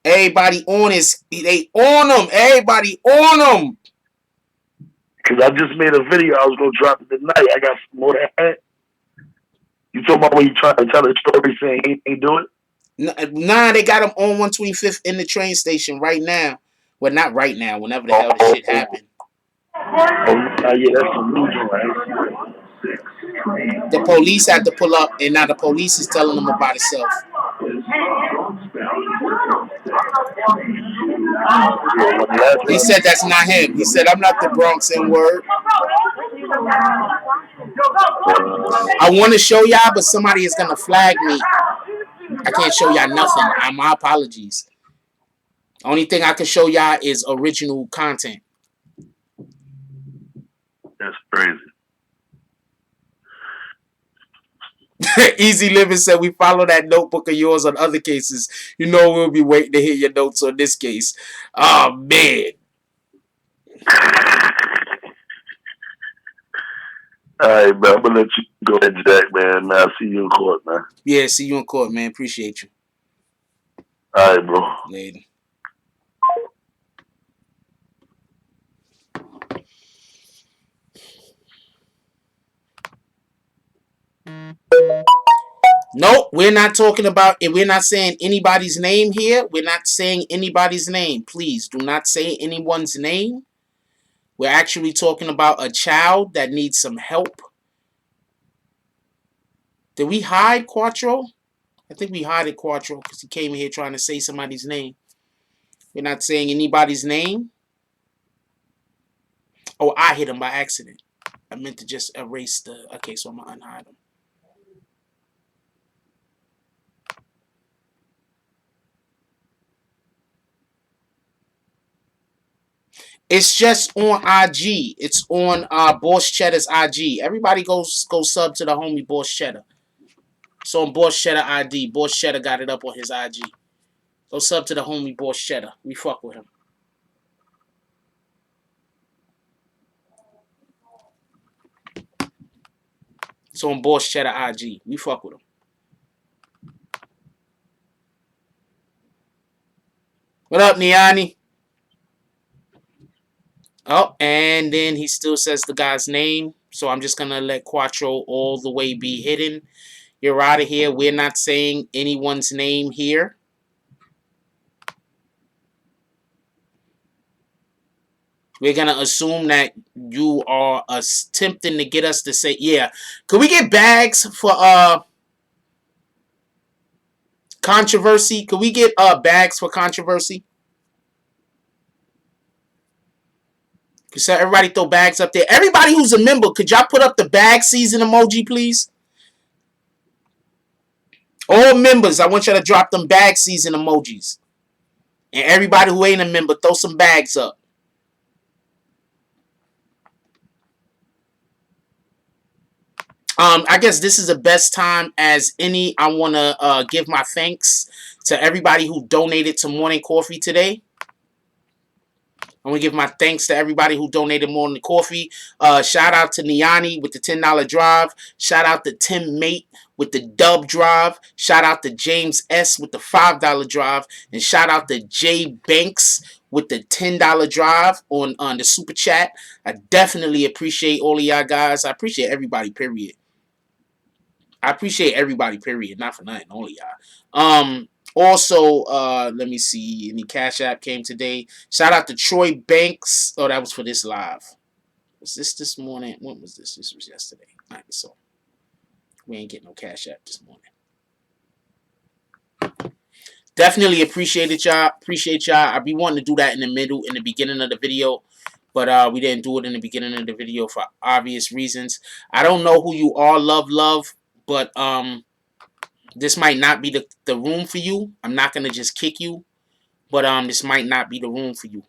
Everybody on they on him. Everybody on him. Cause I just made a video. I was gonna drop it tonight. I got some more to add. You talking about when you trying to tell a story saying he ain't do it? Nah, they got him on 125th in the train station right now. Well, not right now. Whenever the hell this shit happened. Yeah, that's some new joint. The police had to pull up, and now the police is telling them about itself. He said that's not him. He said, I'm not the Bronx N.O.R.E. I want to show y'all, but somebody is going to flag me. I can't show y'all nothing. My apologies. Only thing I can show y'all is original content. That's crazy. Easy Living said, we follow that notebook of yours on other cases. You know we'll be waiting to hear your notes on this case. Oh, man. All right, man. I'm going to let you go ahead, Jack, man. I'll see you in court, man. Yeah, see you in court, man. Appreciate you. All right, bro. Later. Nope, we're not talking about it. We're not saying anybody's name here. We're not saying anybody's name. Please do not say anyone's name. We're actually talking about a child that needs some help. Did we hide Quattro? I think we hid Quattro because he came here trying to say somebody's name. We're not saying anybody's name. Oh, I hit him by accident. I meant to just erase the... Okay, so I'm going to unhide him. It's just on IG. It's on Boss Cheddar's IG. Everybody go sub to the homie Boss Cheddar. It's on Boss Cheddar ID. Boss Cheddar got it up on his IG. Go sub to the homie Boss Cheddar. We fuck with him. It's on Boss Cheddar IG. We fuck with him. What up, Niani? Oh, and then he still says the guy's name. So I'm just going to let Quattro all the way be hidden. You're out of here. We're not saying anyone's name here. We're going to assume that you are attempting to get us to say, yeah. Could we get bags for controversy? Could we get bags for controversy? So everybody throw bags up there. Everybody who's a member, could y'all put up the bag season emoji, please? All members, I want y'all to drop them bag season emojis. And everybody who ain't a member, throw some bags up. I guess this is the best time as any. I want to give my thanks to everybody who donated to Morning Coffee today. I want to give my thanks to everybody who donated Morning Coffee. Shout out to Niani with the $10 drive. Shout out to Tim Mate with the dub drive. Shout out to James S with the $5 drive. And shout out to Jay Banks with the $10 drive on the super chat. I definitely appreciate all of y'all guys. I appreciate everybody, period. I appreciate everybody, period. Not for nothing, all of y'all. Also, let me see. Any Cash App came today. Shout out to Troy Banks. Oh, that was for this live. Was this morning? When was this? This was yesterday. All right, so we ain't getting no Cash App this morning. Definitely appreciate y'all. I be wanting to do that in the beginning of the video, but we didn't do it in the beginning of the video for obvious reasons. I don't know who you are, love, but this might not be the room for you. I'm not gonna just kick you, but this might not be the room for you.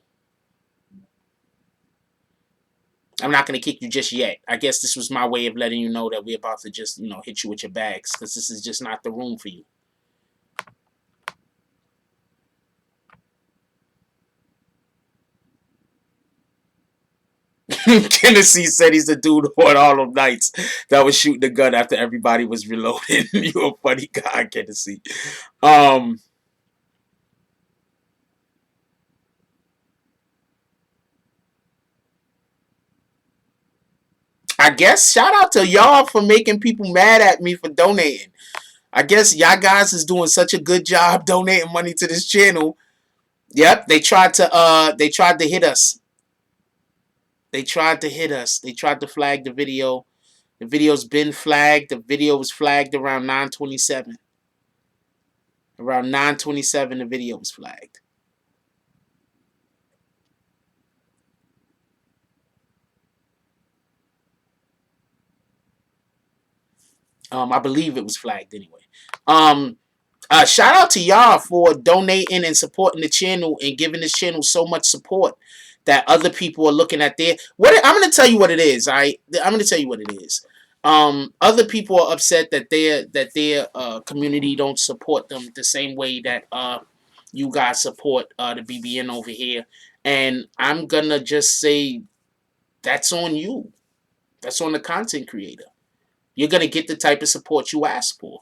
I'm not gonna kick you just yet. I guess this was my way of letting you know that we're about to just hit you with your bags, because this is just not the room for you. Tennessee said he's the dude on all them nights that was shooting the gun after everybody was reloading. You a funny guy, Tennessee. I guess shout out to y'all for making people mad at me for donating. I guess y'all guys is doing such a good job donating money to this channel. Yep, they tried to hit us. They tried to hit us. They tried to flag the video. The video's been flagged. The video was flagged around 9:27. Around 9:27, the video was flagged. I believe it was flagged anyway. Shout out to y'all for donating and supporting the channel and giving this channel so much support that other people are looking at their. I'm gonna tell you what it is. I'm gonna tell you what it is. Other people are upset that their community don't support them the same way that you guys support the BBN over here, and I'm gonna just say that's on you. That's on the content creator. You're gonna get the type of support you ask for.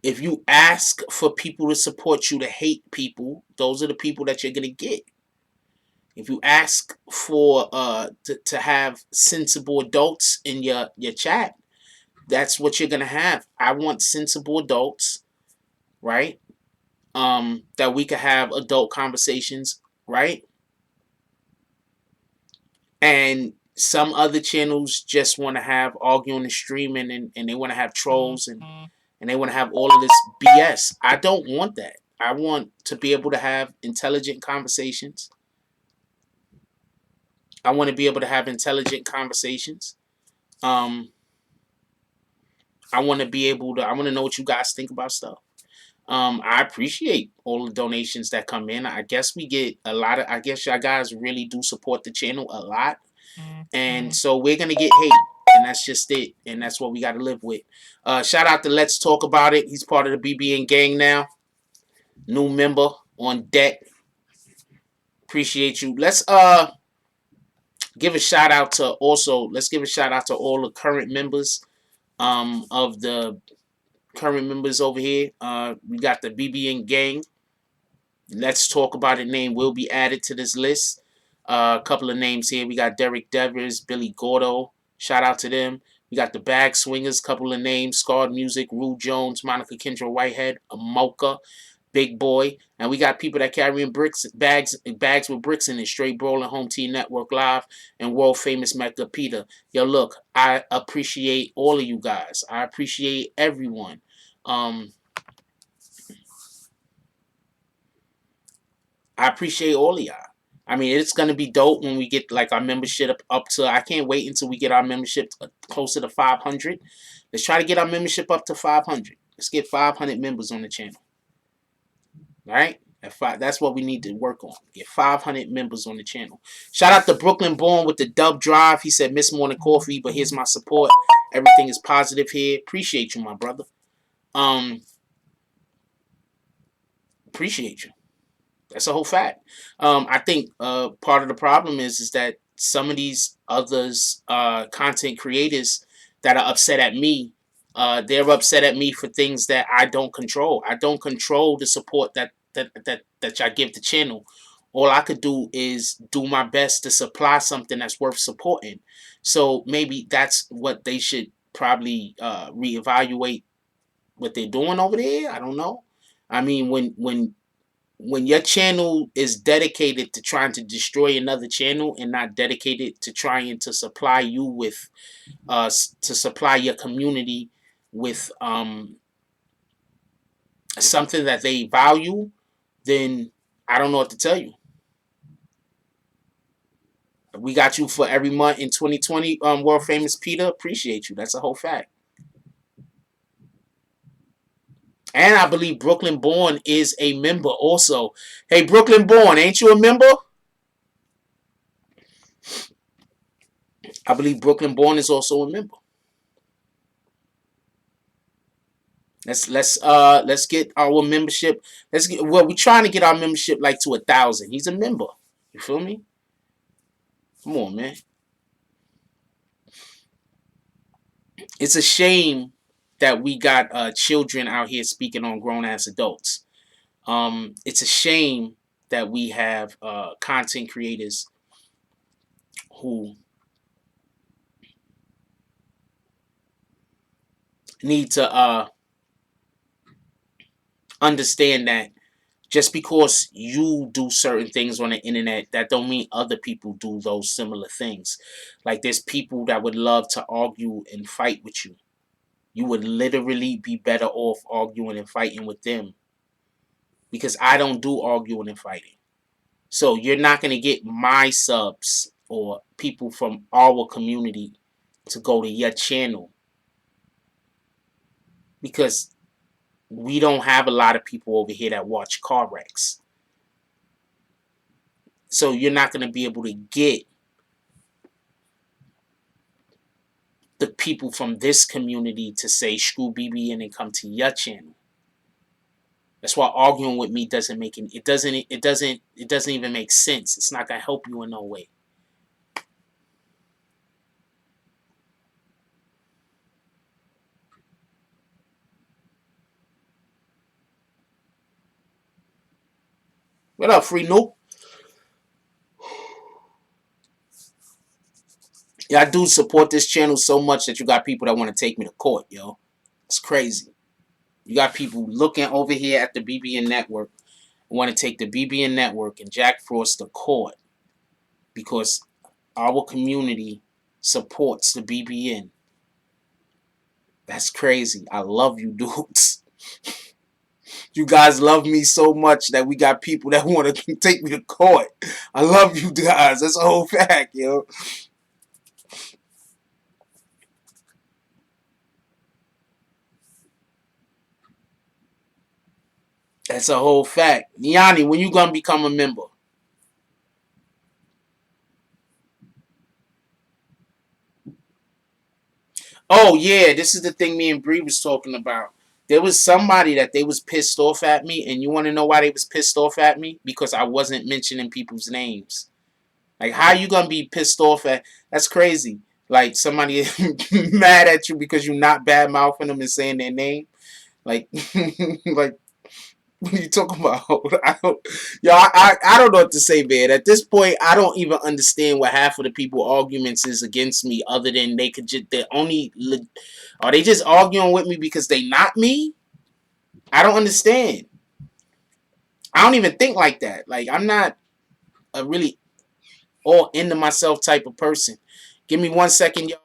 If you ask for people to support you to hate people, those are the people that you're gonna get. If you ask for to have sensible adults in your chat, that's what you're gonna have. I want sensible adults, right? That we could have adult conversations, right? And some other channels just want to have arguing and streaming, and they want to have trolls and they want to have all of this BS. I don't want that. I want to be able to have intelligent conversations. I want to be able to have intelligent conversations. I want to be able to. I want to know what you guys think about stuff. I appreciate all the donations that come in. I guess we get a lot of. I guess y'all guys really do support the channel a lot, and so we're gonna get hate, and that's just it, and that's what we got to live with. Shout out to Let's Talk About It. He's part of the BBN gang now. New member on deck. Appreciate you. Let's give a shout out to all the current members of the current members over here. We got the BBN gang. Let's Talk About It name will be added to this list. A couple of names here. We got Derek Devers, Billy Gordo. Shout out to them. We got the Bag Swingers, couple of names. Scarred Music, Rue Jones, Monica Kendra Whitehead, Amoka, Big Boy. And we got people that carrying bags with bricks in it. Straight Brawling, Home Team Network Live, and world famous Mecca Peter. Yo, look, I appreciate all of you guys. I appreciate everyone. I appreciate all of y'all. I mean, it's gonna be dope when we get like our membership up to. I can't wait until we get our membership closer to 500. Let's try to get our membership up to 500. Let's get 500 members on the channel. All right, that's what we need to work on. Get 500 members on the channel. Shout out to Brooklyn Born with the dub drive. He said, "Miss Morning Coffee, but here's my support. Everything is positive here. Appreciate you, my brother. Appreciate you." That's a whole fact. I think part of the problem is that some of these others content creators that are upset at me, they're upset at me for things that I don't control. I don't control the support that y'all give the channel All I could do is do my best to supply something that's worth supporting. So maybe that's what they should probably reevaluate what they're doing over there. I don't know. I mean, when your channel is dedicated to trying to destroy another channel and not dedicated to trying to supply you with to supply your community with something that they value, then I don't know what to tell you. We got you for every month in 2020, world famous Peter. Appreciate you. That's a whole fact. And I believe Brooklyn Born is a member also. Hey, Brooklyn Born, ain't you a member? I believe Brooklyn Born is also a member. Let's get our membership. We're trying to get our membership like to 1,000. He's a member. You feel me? Come on, man. It's a shame that we got children out here speaking on grown ass adults. It's a shame that we have content creators who need to understand that just because you do certain things on the internet, that don't mean other people do those similar things. Like there's people that would love to argue and fight with you. You would literally be better off arguing and fighting with them, because I don't do arguing and fighting. So you're not going to get my subs or people from our community to go to your channel, because we don't have a lot of people over here that watch car wrecks. So you're not going to be able to get the people from this community to say screw BBN and come to your channel. That's why arguing with me doesn't make it doesn't even make sense. It's not going to help you in no way. What up, Free Noob? Yeah, I do support this channel so much that you got people that want to take me to court, yo. It's crazy. You got people looking over here at the BBN Network and want to take the BBN Network and Jack Frost to court because our community supports the BBN. That's crazy. I love you, dudes. You guys love me so much that we got people that want to take me to court. I love you guys. That's a whole fact, yo. That's a whole fact. Niani, when you gonna become a member? Oh yeah, this is the thing me and Bree was talking about. There was somebody that they was pissed off at me, and you want to know why they was pissed off at me? Because I wasn't mentioning people's names. Like, how you gonna be pissed off at? That's crazy. Like somebody mad at you because you're not bad mouthing them and saying their name. Like, like what are you talking about? I don't know what to say, man. At this point, I don't even understand what half of the people arguments is against me, other than they could just they only are they just arguing with me because they not me? I don't understand. I don't even think like that. Like I'm not a really all into myself type of person. Give me 1 second, y'all.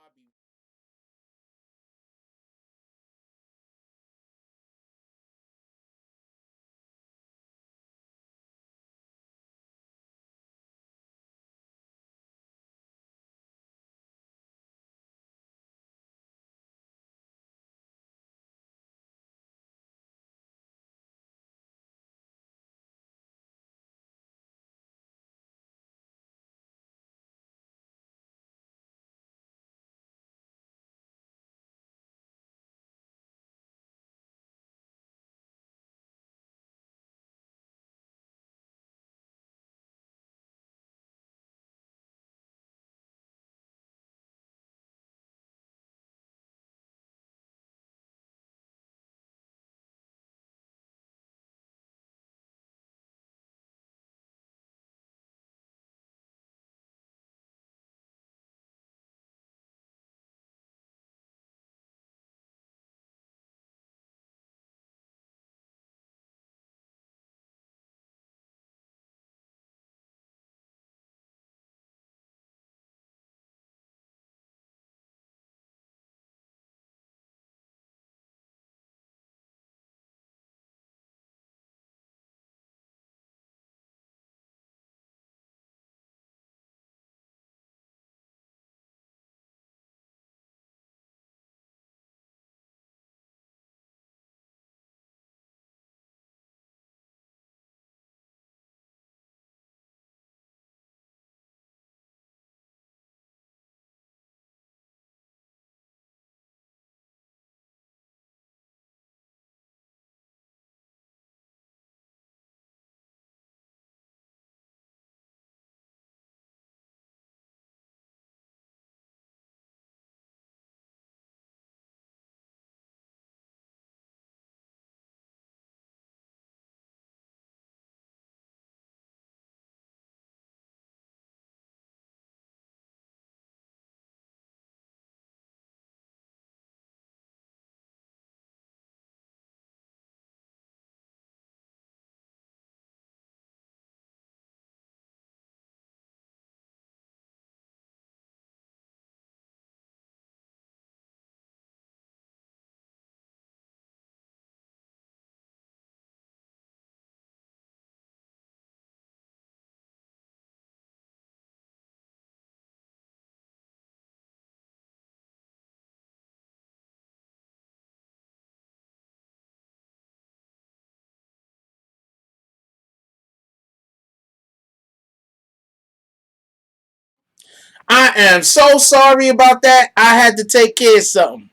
I am so sorry about that. I had to take care of something.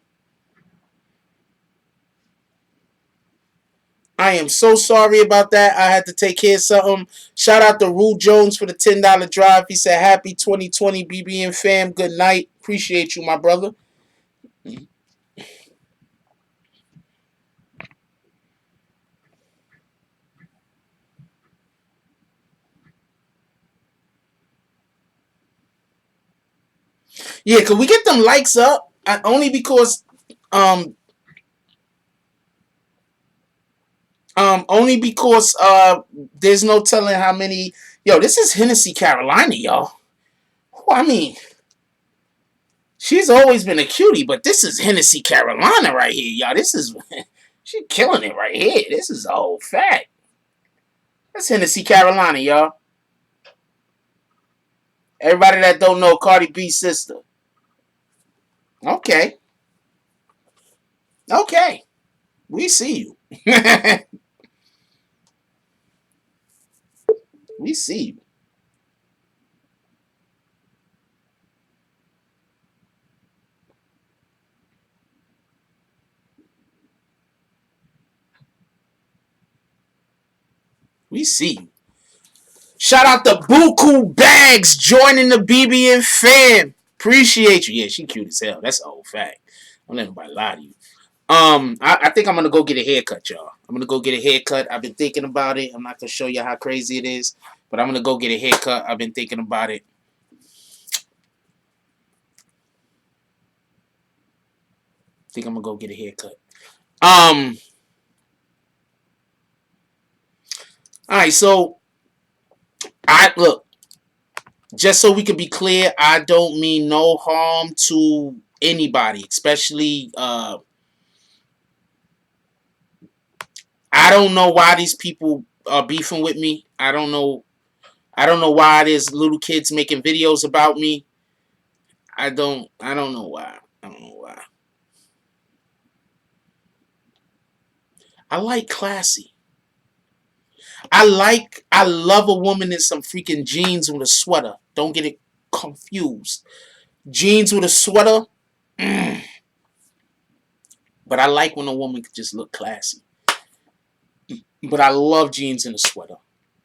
I am so sorry about that. I had to take care of something. Shout out to Rue Jones for the $10 drive. He said, Happy 2020 BBN fam. Good night. Appreciate you, my brother. Yeah, could we get them likes up? Only because um there's no telling how many. Yo, this is Hennessy Carolina, y'all. I mean, she's always been a cutie, but this is Hennessy Carolina right here, y'all. This is she killing it right here. This is a whole fact. That's Hennessy Carolina, y'all. Everybody that don't know Cardi B's sister. Okay. Okay. We see you. We see you. We see you. Shout out to Buku Bags joining the BBN fam. Appreciate you. Yeah, she cute as hell. That's a whole fact. Don't let nobody lie to you. I think I'm gonna go get a haircut, y'all. I'm gonna go get a haircut. I've been thinking about it. I'm not gonna show you how crazy it is, but I'm gonna go get a haircut. I've been thinking about it. I think I'm gonna go get a haircut. Um, all right, so I look, just so we can be clear, I don't mean no harm to anybody, especially I don't know why these people are beefing with me. I don't know why there's little kids making videos about me. I don't know why. I don't know why. I like classy. I love a woman in some freaking jeans with a sweater. Don't get it confused. Jeans with a sweater. Mm. But I like when a woman can just look classy. But I love jeans and a sweater.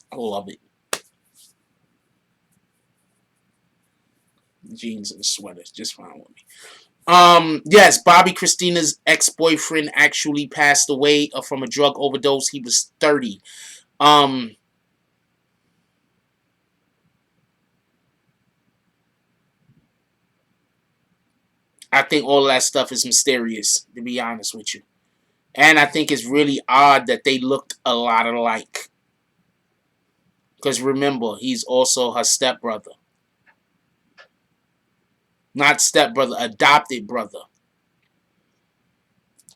I love it. Jeans and a sweater is just fine with me. Yes, Bobby Christina's ex-boyfriend actually passed away from a drug overdose. He was 30. Um, I think all of that stuff is mysterious, to be honest with you. And I think it's really odd that they looked a lot alike. Because remember, he's also her stepbrother. Not stepbrother, adopted brother.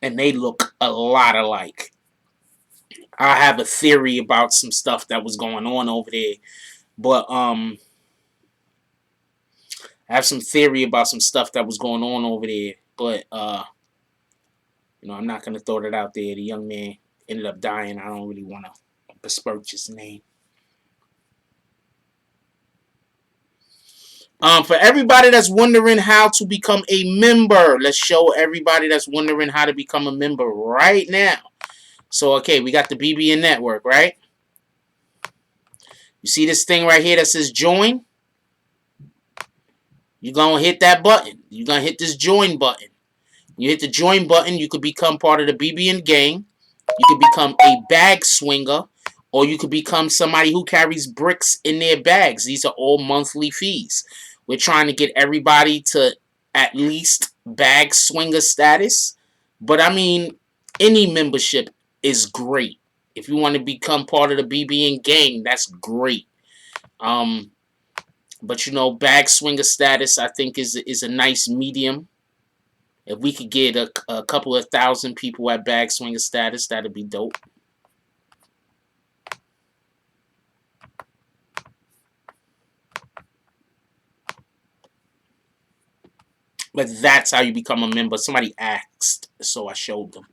And they look a lot alike. I have a theory about some stuff that was going on over there. But I have some theory about some stuff that was going on over there. But I'm not gonna throw that out there. The young man ended up dying. I don't really wanna besmirch his name. For everybody that's wondering how to become a member, let's show everybody that's wondering how to become a member right now. So, okay, we got the BBN Network, right? You see this thing right here that says join? You're going to hit that button. You're going to hit this join button. You hit the join button, you could become part of the BBN gang. You could become a bag swinger, or you could become somebody who carries bricks in their bags. These are all monthly fees. We're trying to get everybody to at least bag swinger status. But I mean, any membership is great. If you want to become part of the BBN gang, that's great. Um, but bag swinger status I think is a nice medium. If we could get a couple of thousand people at bag swinger status, that'd be dope. But that's how you become a member. Somebody asked, so I showed them.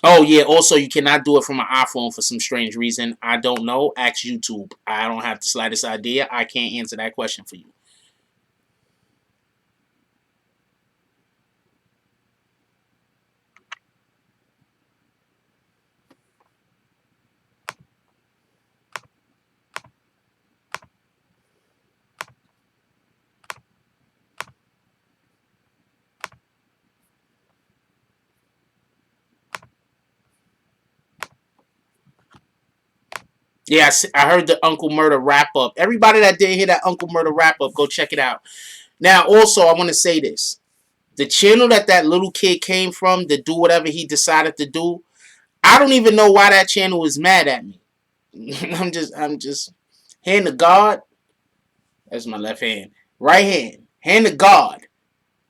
Oh yeah. Also, you cannot do it from an iPhone for some strange reason. I don't know. Ask YouTube. I don't have the slightest idea. I can't answer that question for you. Yeah, I heard the Uncle Murder wrap up. Everybody that didn't hear that Uncle Murder wrap up, go check it out. Now, also, I want to say this: the channel that little kid came from to do whatever he decided to do, I don't even know why that channel is mad at me. I'm just hand to God. That's my left hand. Right hand. Hand to God.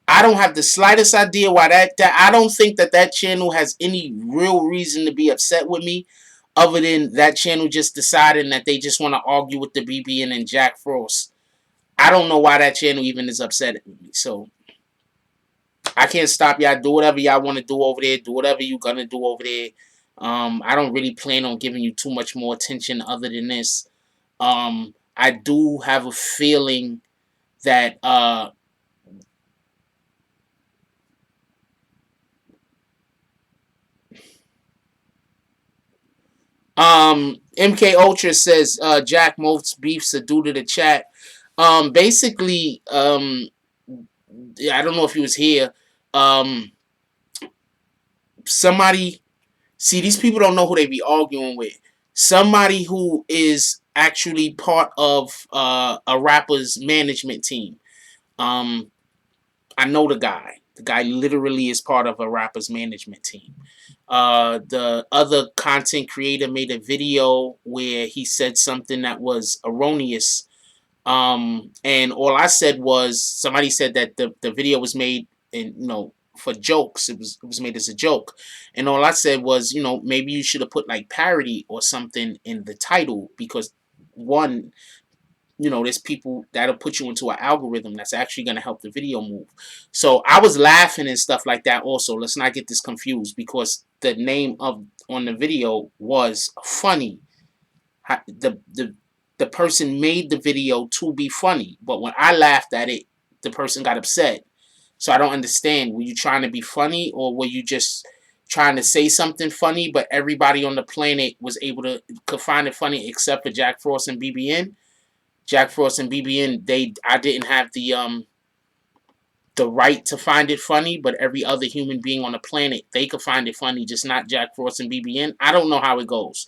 I don't have the slightest idea why that I don't think that channel has any real reason to be upset with me, other than that channel just deciding that they just want to argue with the BBN and Jack Frost. I don't know why that channel even is upset with me. So I can't stop y'all. Do whatever y'all want to do over there. Do whatever you gonna do over there. I don't really plan on giving you too much more attention other than this. I do have a feeling that MK Ultra says Jack most beefs are due to the chat. Basically, I don't know if he was here. Um, somebody see these people don't know who they be arguing with. Somebody who is actually part of a rapper's management team. Um, I know the guy. The guy literally is part of a rapper's management team. The other content creator made a video where he said something that was erroneous. And all I said was somebody said that the video was made in for jokes. It was made as a joke, and all I said was maybe you should have put like parody or something in the title because one there's people that'll put you into an algorithm that's actually going to help the video move. So I was laughing and stuff like that also. Let's not get this confused because the name of on the video was funny. The person made the video to be funny, but when I laughed at it, the person got upset. So I don't understand. Were you trying to be funny or were you just trying to say something funny, but everybody on the planet was able to could find it funny except for Jack Frost and BBN? Jack Frost and BBN, I didn't have the right to find it funny, but every other human being on the planet, they could find it funny, just not Jack Frost and BBN. I don't know how it goes.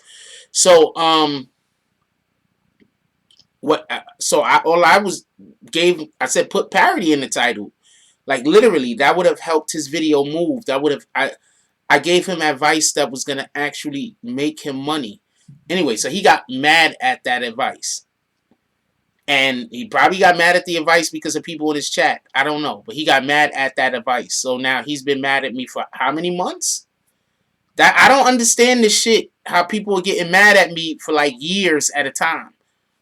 So what so I all I was gave I said put parody in the title. Like literally that would have helped his video move. That would have I gave him advice that was gonna actually make him money. Anyway, so he got mad at that advice. And he probably got mad at the advice because of people in his chat. I don't know. But he got mad at that advice. So now he's been mad at me for how many months? That I don't understand this shit. How people are getting mad at me for like years at a time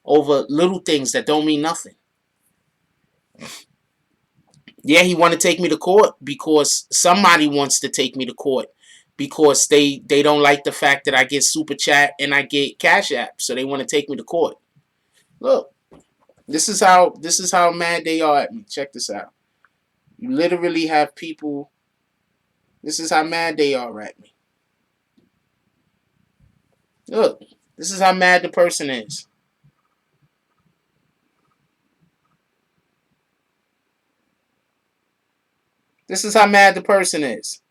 over little things that don't mean nothing. Yeah, he want to take me to court because somebody wants to take me to court because they don't like the fact that I get super chat and I get cash app, so they want to take me to court. Look, this is how mad they are at me. Check this out. You literally have people. This is how mad they are at me. Look, this is how mad the person is. This is how mad the person is.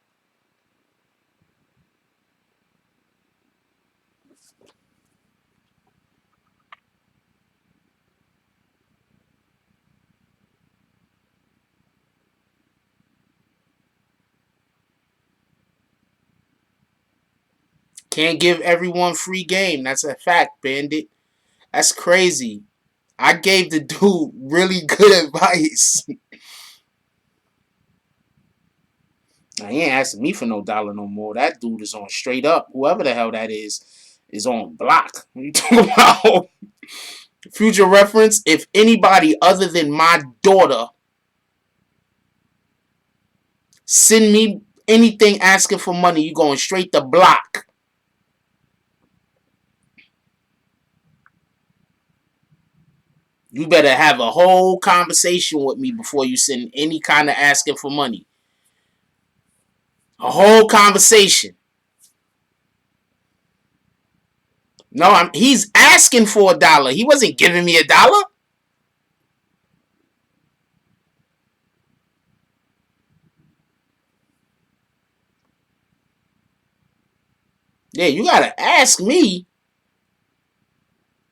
Can't give everyone free game. That's a fact, Bandit. That's crazy. I gave the dude really good advice. Now, he ain't asking me for no dollar no more. That dude is on straight up. Whoever the hell that is on block. What are you talking about? Future reference, if anybody other than my daughter send me anything asking for money, you going straight to block. You better have a whole conversation with me before you send any kind of asking for money. A whole conversation. No, he's asking for $1. He wasn't giving me $1. Yeah, you gotta ask me.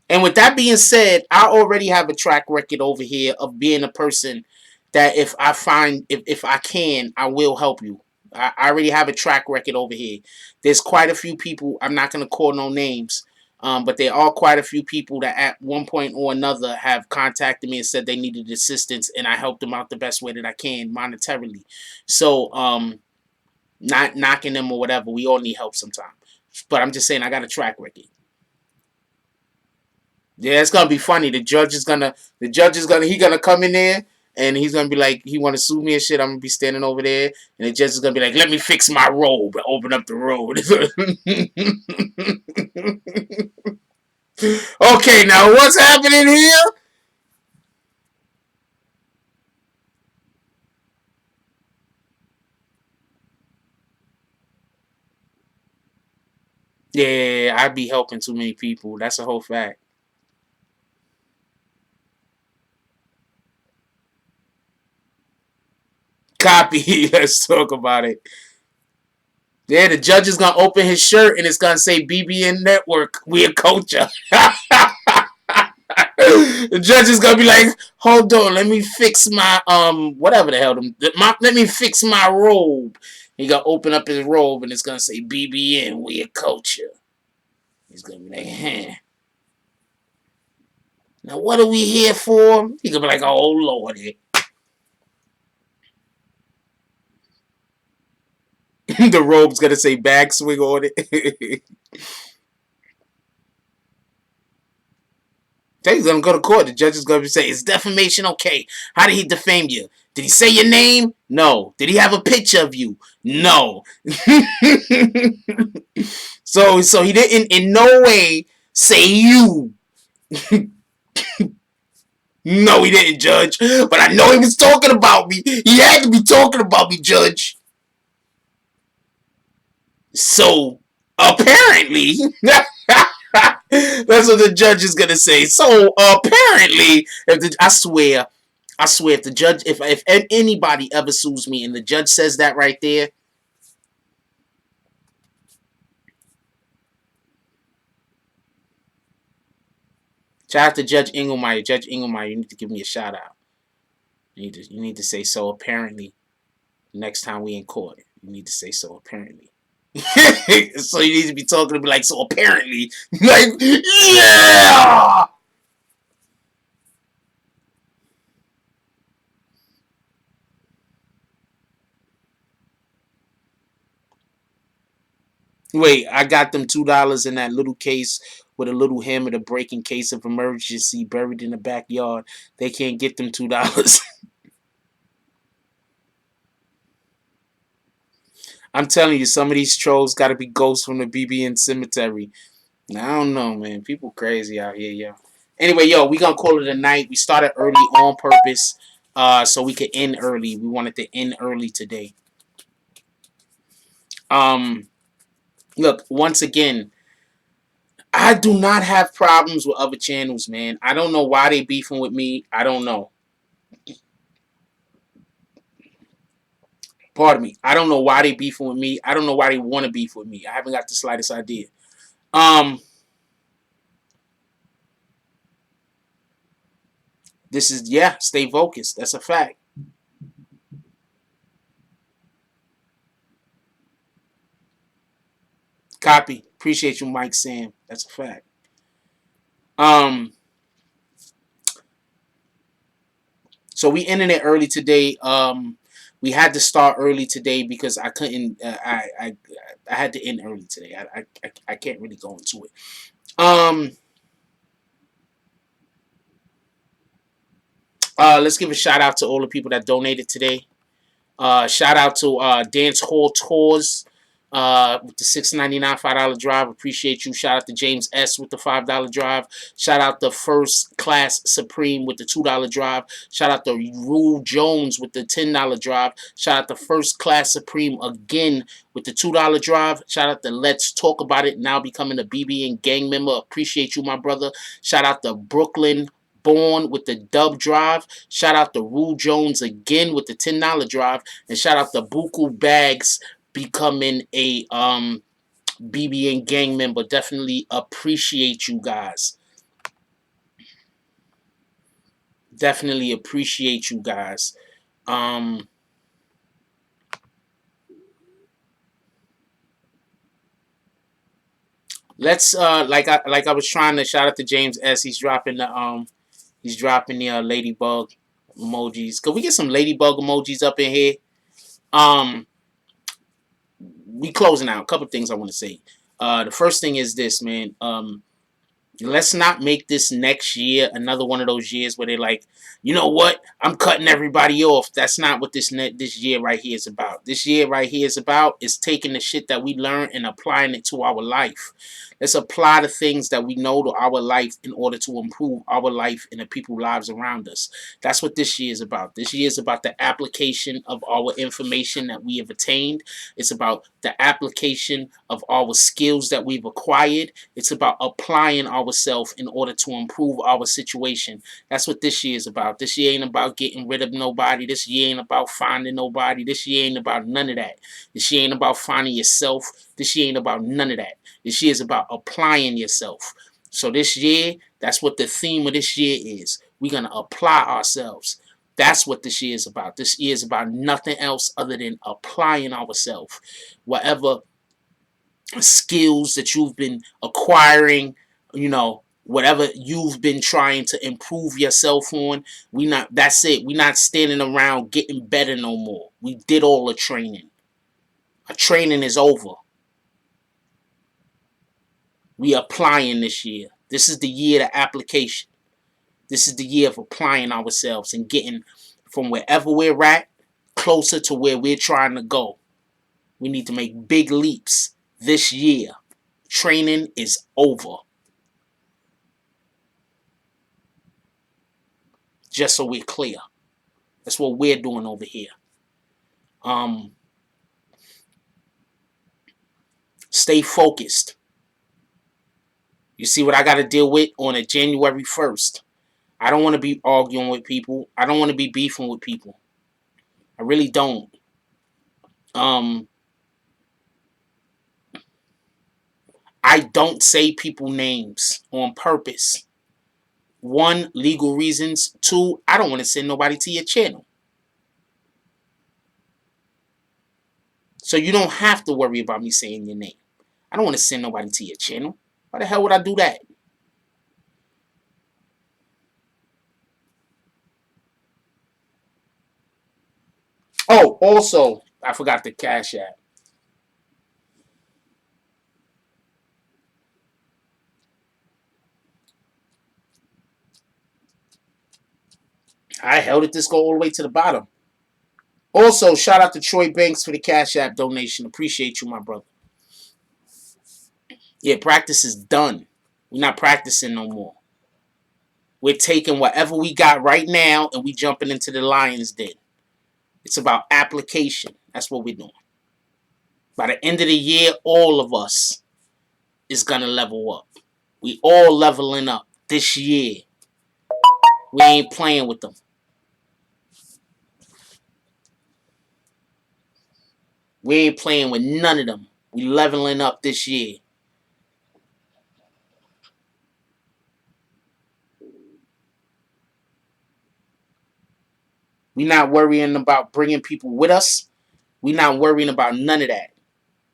And with that being said, I already have a track record over here of being a person that if I find, if I can, I will help you. I already have a track record over here. There's quite a few people, I'm not going to call no names, but there are quite a few people that at one point or another have contacted me and said they needed assistance, and I helped them out the best way that I can monetarily. So, not knocking them or whatever. We all need help sometimes. But I'm just saying I got a track record. Yeah, it's gonna be funny. The judge is gonna, he gonna come in there and he's gonna be like, he wanna sue me and shit. I'm gonna be standing over there and the judge is gonna be like, let me fix my robe and open up the road. Okay, now what's happening here? Yeah, I'd be helping too many people. That's a whole fact. Copy. Let's talk about it. Yeah, the judge is gonna open his shirt and it's gonna say BBN Network. We a culture. The judge is gonna be like, hold on, let me fix my whatever the hell let me fix my robe. He gonna open up his robe and it's gonna say BBN, we a culture. He's gonna be like, huh. Now what are we here for? He gonna be like, oh lordy. The robe's gonna say bag swing on it. He's gonna go to court. The judge is gonna say, "Is defamation okay? How did he defame you? Did he say your name? No. Did he have a picture of you? No." So he didn't in no way say you. No, he didn't, Judge. But I know he was talking about me. He had to be talking about me, Judge. So apparently, that's what the judge is gonna say. So apparently, I swear, if the judge, if anybody ever sues me and the judge says that right there, shout out to Judge Engelmeyer. Judge Engelmeyer, you need to give me a shout out. You need to say so apparently next time we in court. You need to say so apparently. So you need to be talking to me like so apparently, like yeah. Wait, I got them $2 in that little case with a little hammer to break in case of emergency buried in the backyard. They can't get them $2. I'm telling you, some of these trolls got to be ghosts from the BBN cemetery. I don't know, man. People crazy out here, yo. Anyway, yo, we gonna call it a night. We started early on purpose, so we could end early. We wanted to end early today. Um, Look, once again, I do not have problems with other channels, man. I don't know why they beefing with me. I don't know. Pardon me. I don't know why they beefing with me. I don't know why they want to beef with me. I haven't got the slightest idea. Um, this is yeah. Stay focused. That's a fact. Copy. Appreciate you, Mike Sam. That's a fact. Um, so we ended it early today. We had to start early today because I couldn't. I had to end early today. I can't really go into it. Um, let's give a shout out to all the people that donated today. Shout out to Dance Hall Tours with the $6.99 $5 drive. Appreciate you. Shout out to James S with the $5 drive. Shout out to First Class Supreme with the $2 drive. Shout out to Rule Jones with the $10 drive. Shout out to First Class Supreme again with the $2 drive. Shout out to Let's Talk About It, now becoming a BBN gang member. Appreciate you, my brother. Shout out to Brooklyn Born with the dub drive. Shout out to Rule Jones again with the $10 drive. And shout out to Buku Bags becoming a BBN gang member. Definitely appreciate you guys. Definitely appreciate you guys. Let's like I was trying to shout out to James S. He's dropping the ladybug emojis. Could we get some ladybug emojis up in here? Um we closing out. A couple things I want to say. The first thing is this, man. Let's not make this next year another one of those years where they're like, you know what? I'm cutting everybody off. That's not what this year right here is about. This year right here is taking the shit that we learned and applying it to our life. Let's apply the things that we know to our life in order to improve our life and the people's lives around us. That's what this year is about. This year is about the application of our information that we have attained. It's about the application of our skills that we've acquired. It's about applying ourselves in order to improve our situation. That's what this year is about. This year ain't about getting rid of nobody. This year ain't about finding nobody. This year ain't about none of that. This year ain't about finding yourself. This year ain't about none of that. This year is about applying yourself. So this year, that's what the theme of this year is. We're going to apply ourselves. That's what this year is about. This year is about nothing else other than applying ourselves. Whatever skills that you've been acquiring, whatever you've been trying to improve yourself on, that's it. We're not standing around getting better no more. We did all the training. Our training is over. We applying this year. This is the year of application. This is the year of applying ourselves and getting from wherever we're at closer to where we're trying to go. We need to make big leaps this year. Training is over. Just so we're clear. That's what we're doing over here. Stay focused. You see what I got to deal with on a January 1st. I don't want to be arguing with people. I don't want to be beefing with people. I really don't. I don't say people names on purpose. 1, legal reasons. 2, I don't want to send nobody to your channel. So you don't have to worry about me saying your name. I don't want to send nobody to your channel. Why the hell would I do that? Oh, also, I forgot the Cash App. I held it this go all the way to the bottom. Also, shout out to Troy Banks for the Cash App donation. Appreciate you, my brother. Yeah, practice is done. We're not practicing no more. We're taking whatever we got right now and we jumping into the lion's den. It's about application. That's what we're doing. By the end of the year, all of us is going to level up. We all leveling up this year. We ain't playing with them. We ain't playing with none of them. We leveling up this year. We not worrying about bringing people with us. We not worrying about none of that.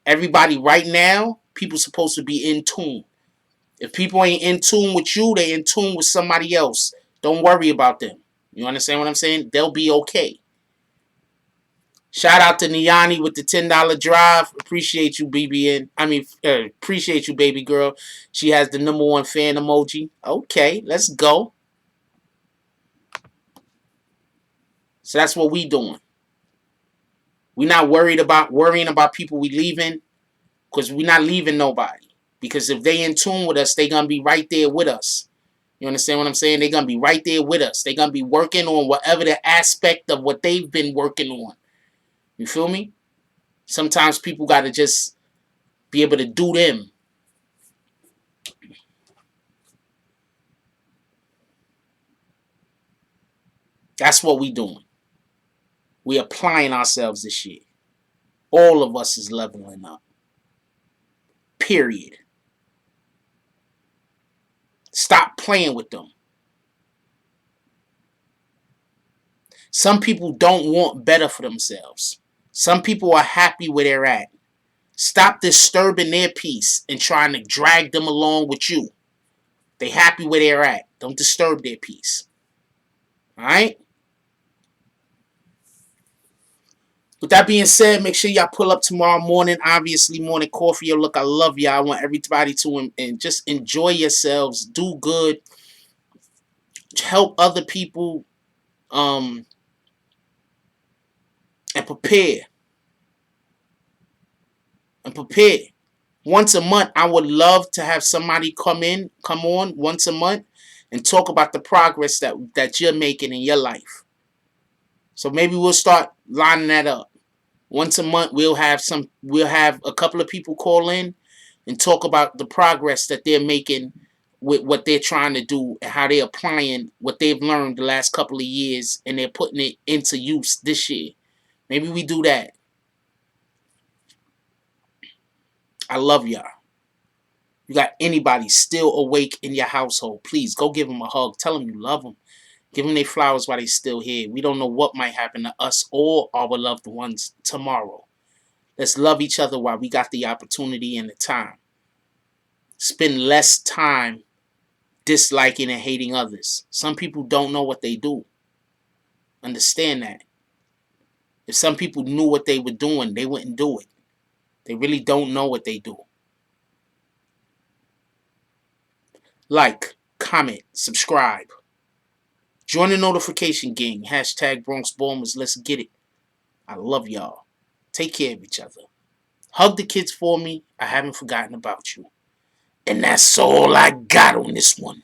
Everybody right now, people supposed to be in tune. If people ain't in tune with you, they in tune with somebody else. Don't worry about them. You understand what I'm saying? They'll be okay. Shout out to Niani with the $10 drive. Appreciate you, BBN. Appreciate you, baby girl. She has the #1 fan emoji. Okay, let's go. So that's what we doing. We're not worrying about people we leaving, because we're not leaving nobody. Because if they in tune with us, they gonna be right there with us. You understand what I'm saying? They're gonna be right there with us. They're gonna be working on whatever the aspect of what they've been working on. You feel me? Sometimes people gotta just be able to do them. That's what we doing. We applying ourselves this year. All of us is leveling up. Period. Stop playing with them. Some people don't want better for themselves. Some people are happy where they're at. Stop disturbing their peace and trying to drag them along with you. They happy where they're at. Don't disturb their peace. Alright? With that being said, make sure y'all pull up tomorrow morning. Obviously, morning coffee. Yo, look, I love y'all. I want everybody to and just enjoy yourselves. Do good. Help other people. And prepare. And prepare. Once a month, I would love to have somebody come on once a month and talk about the progress that you're making in your life. So maybe we'll start lining that up. Once a month, we'll have a couple of people call in and talk about the progress that they're making with what they're trying to do and how they're applying what they've learned the last couple of years and they're putting it into use this year. Maybe we do that. I love y'all. You got anybody still awake in your household, please go give them a hug. Tell them you love them. Give them their flowers while they're still here. We don't know what might happen to us or our loved ones tomorrow. Let's love each other while we got the opportunity and the time. Spend less time disliking and hating others. Some people don't know what they do. Understand that. If some people knew what they were doing, they wouldn't do it. They really don't know what they do. Like, comment, subscribe. Join the notification gang. Hashtag Bronx Bombers. Let's get it. I love y'all. Take care of each other. Hug the kids for me. I haven't forgotten about you. And that's all I got on this one.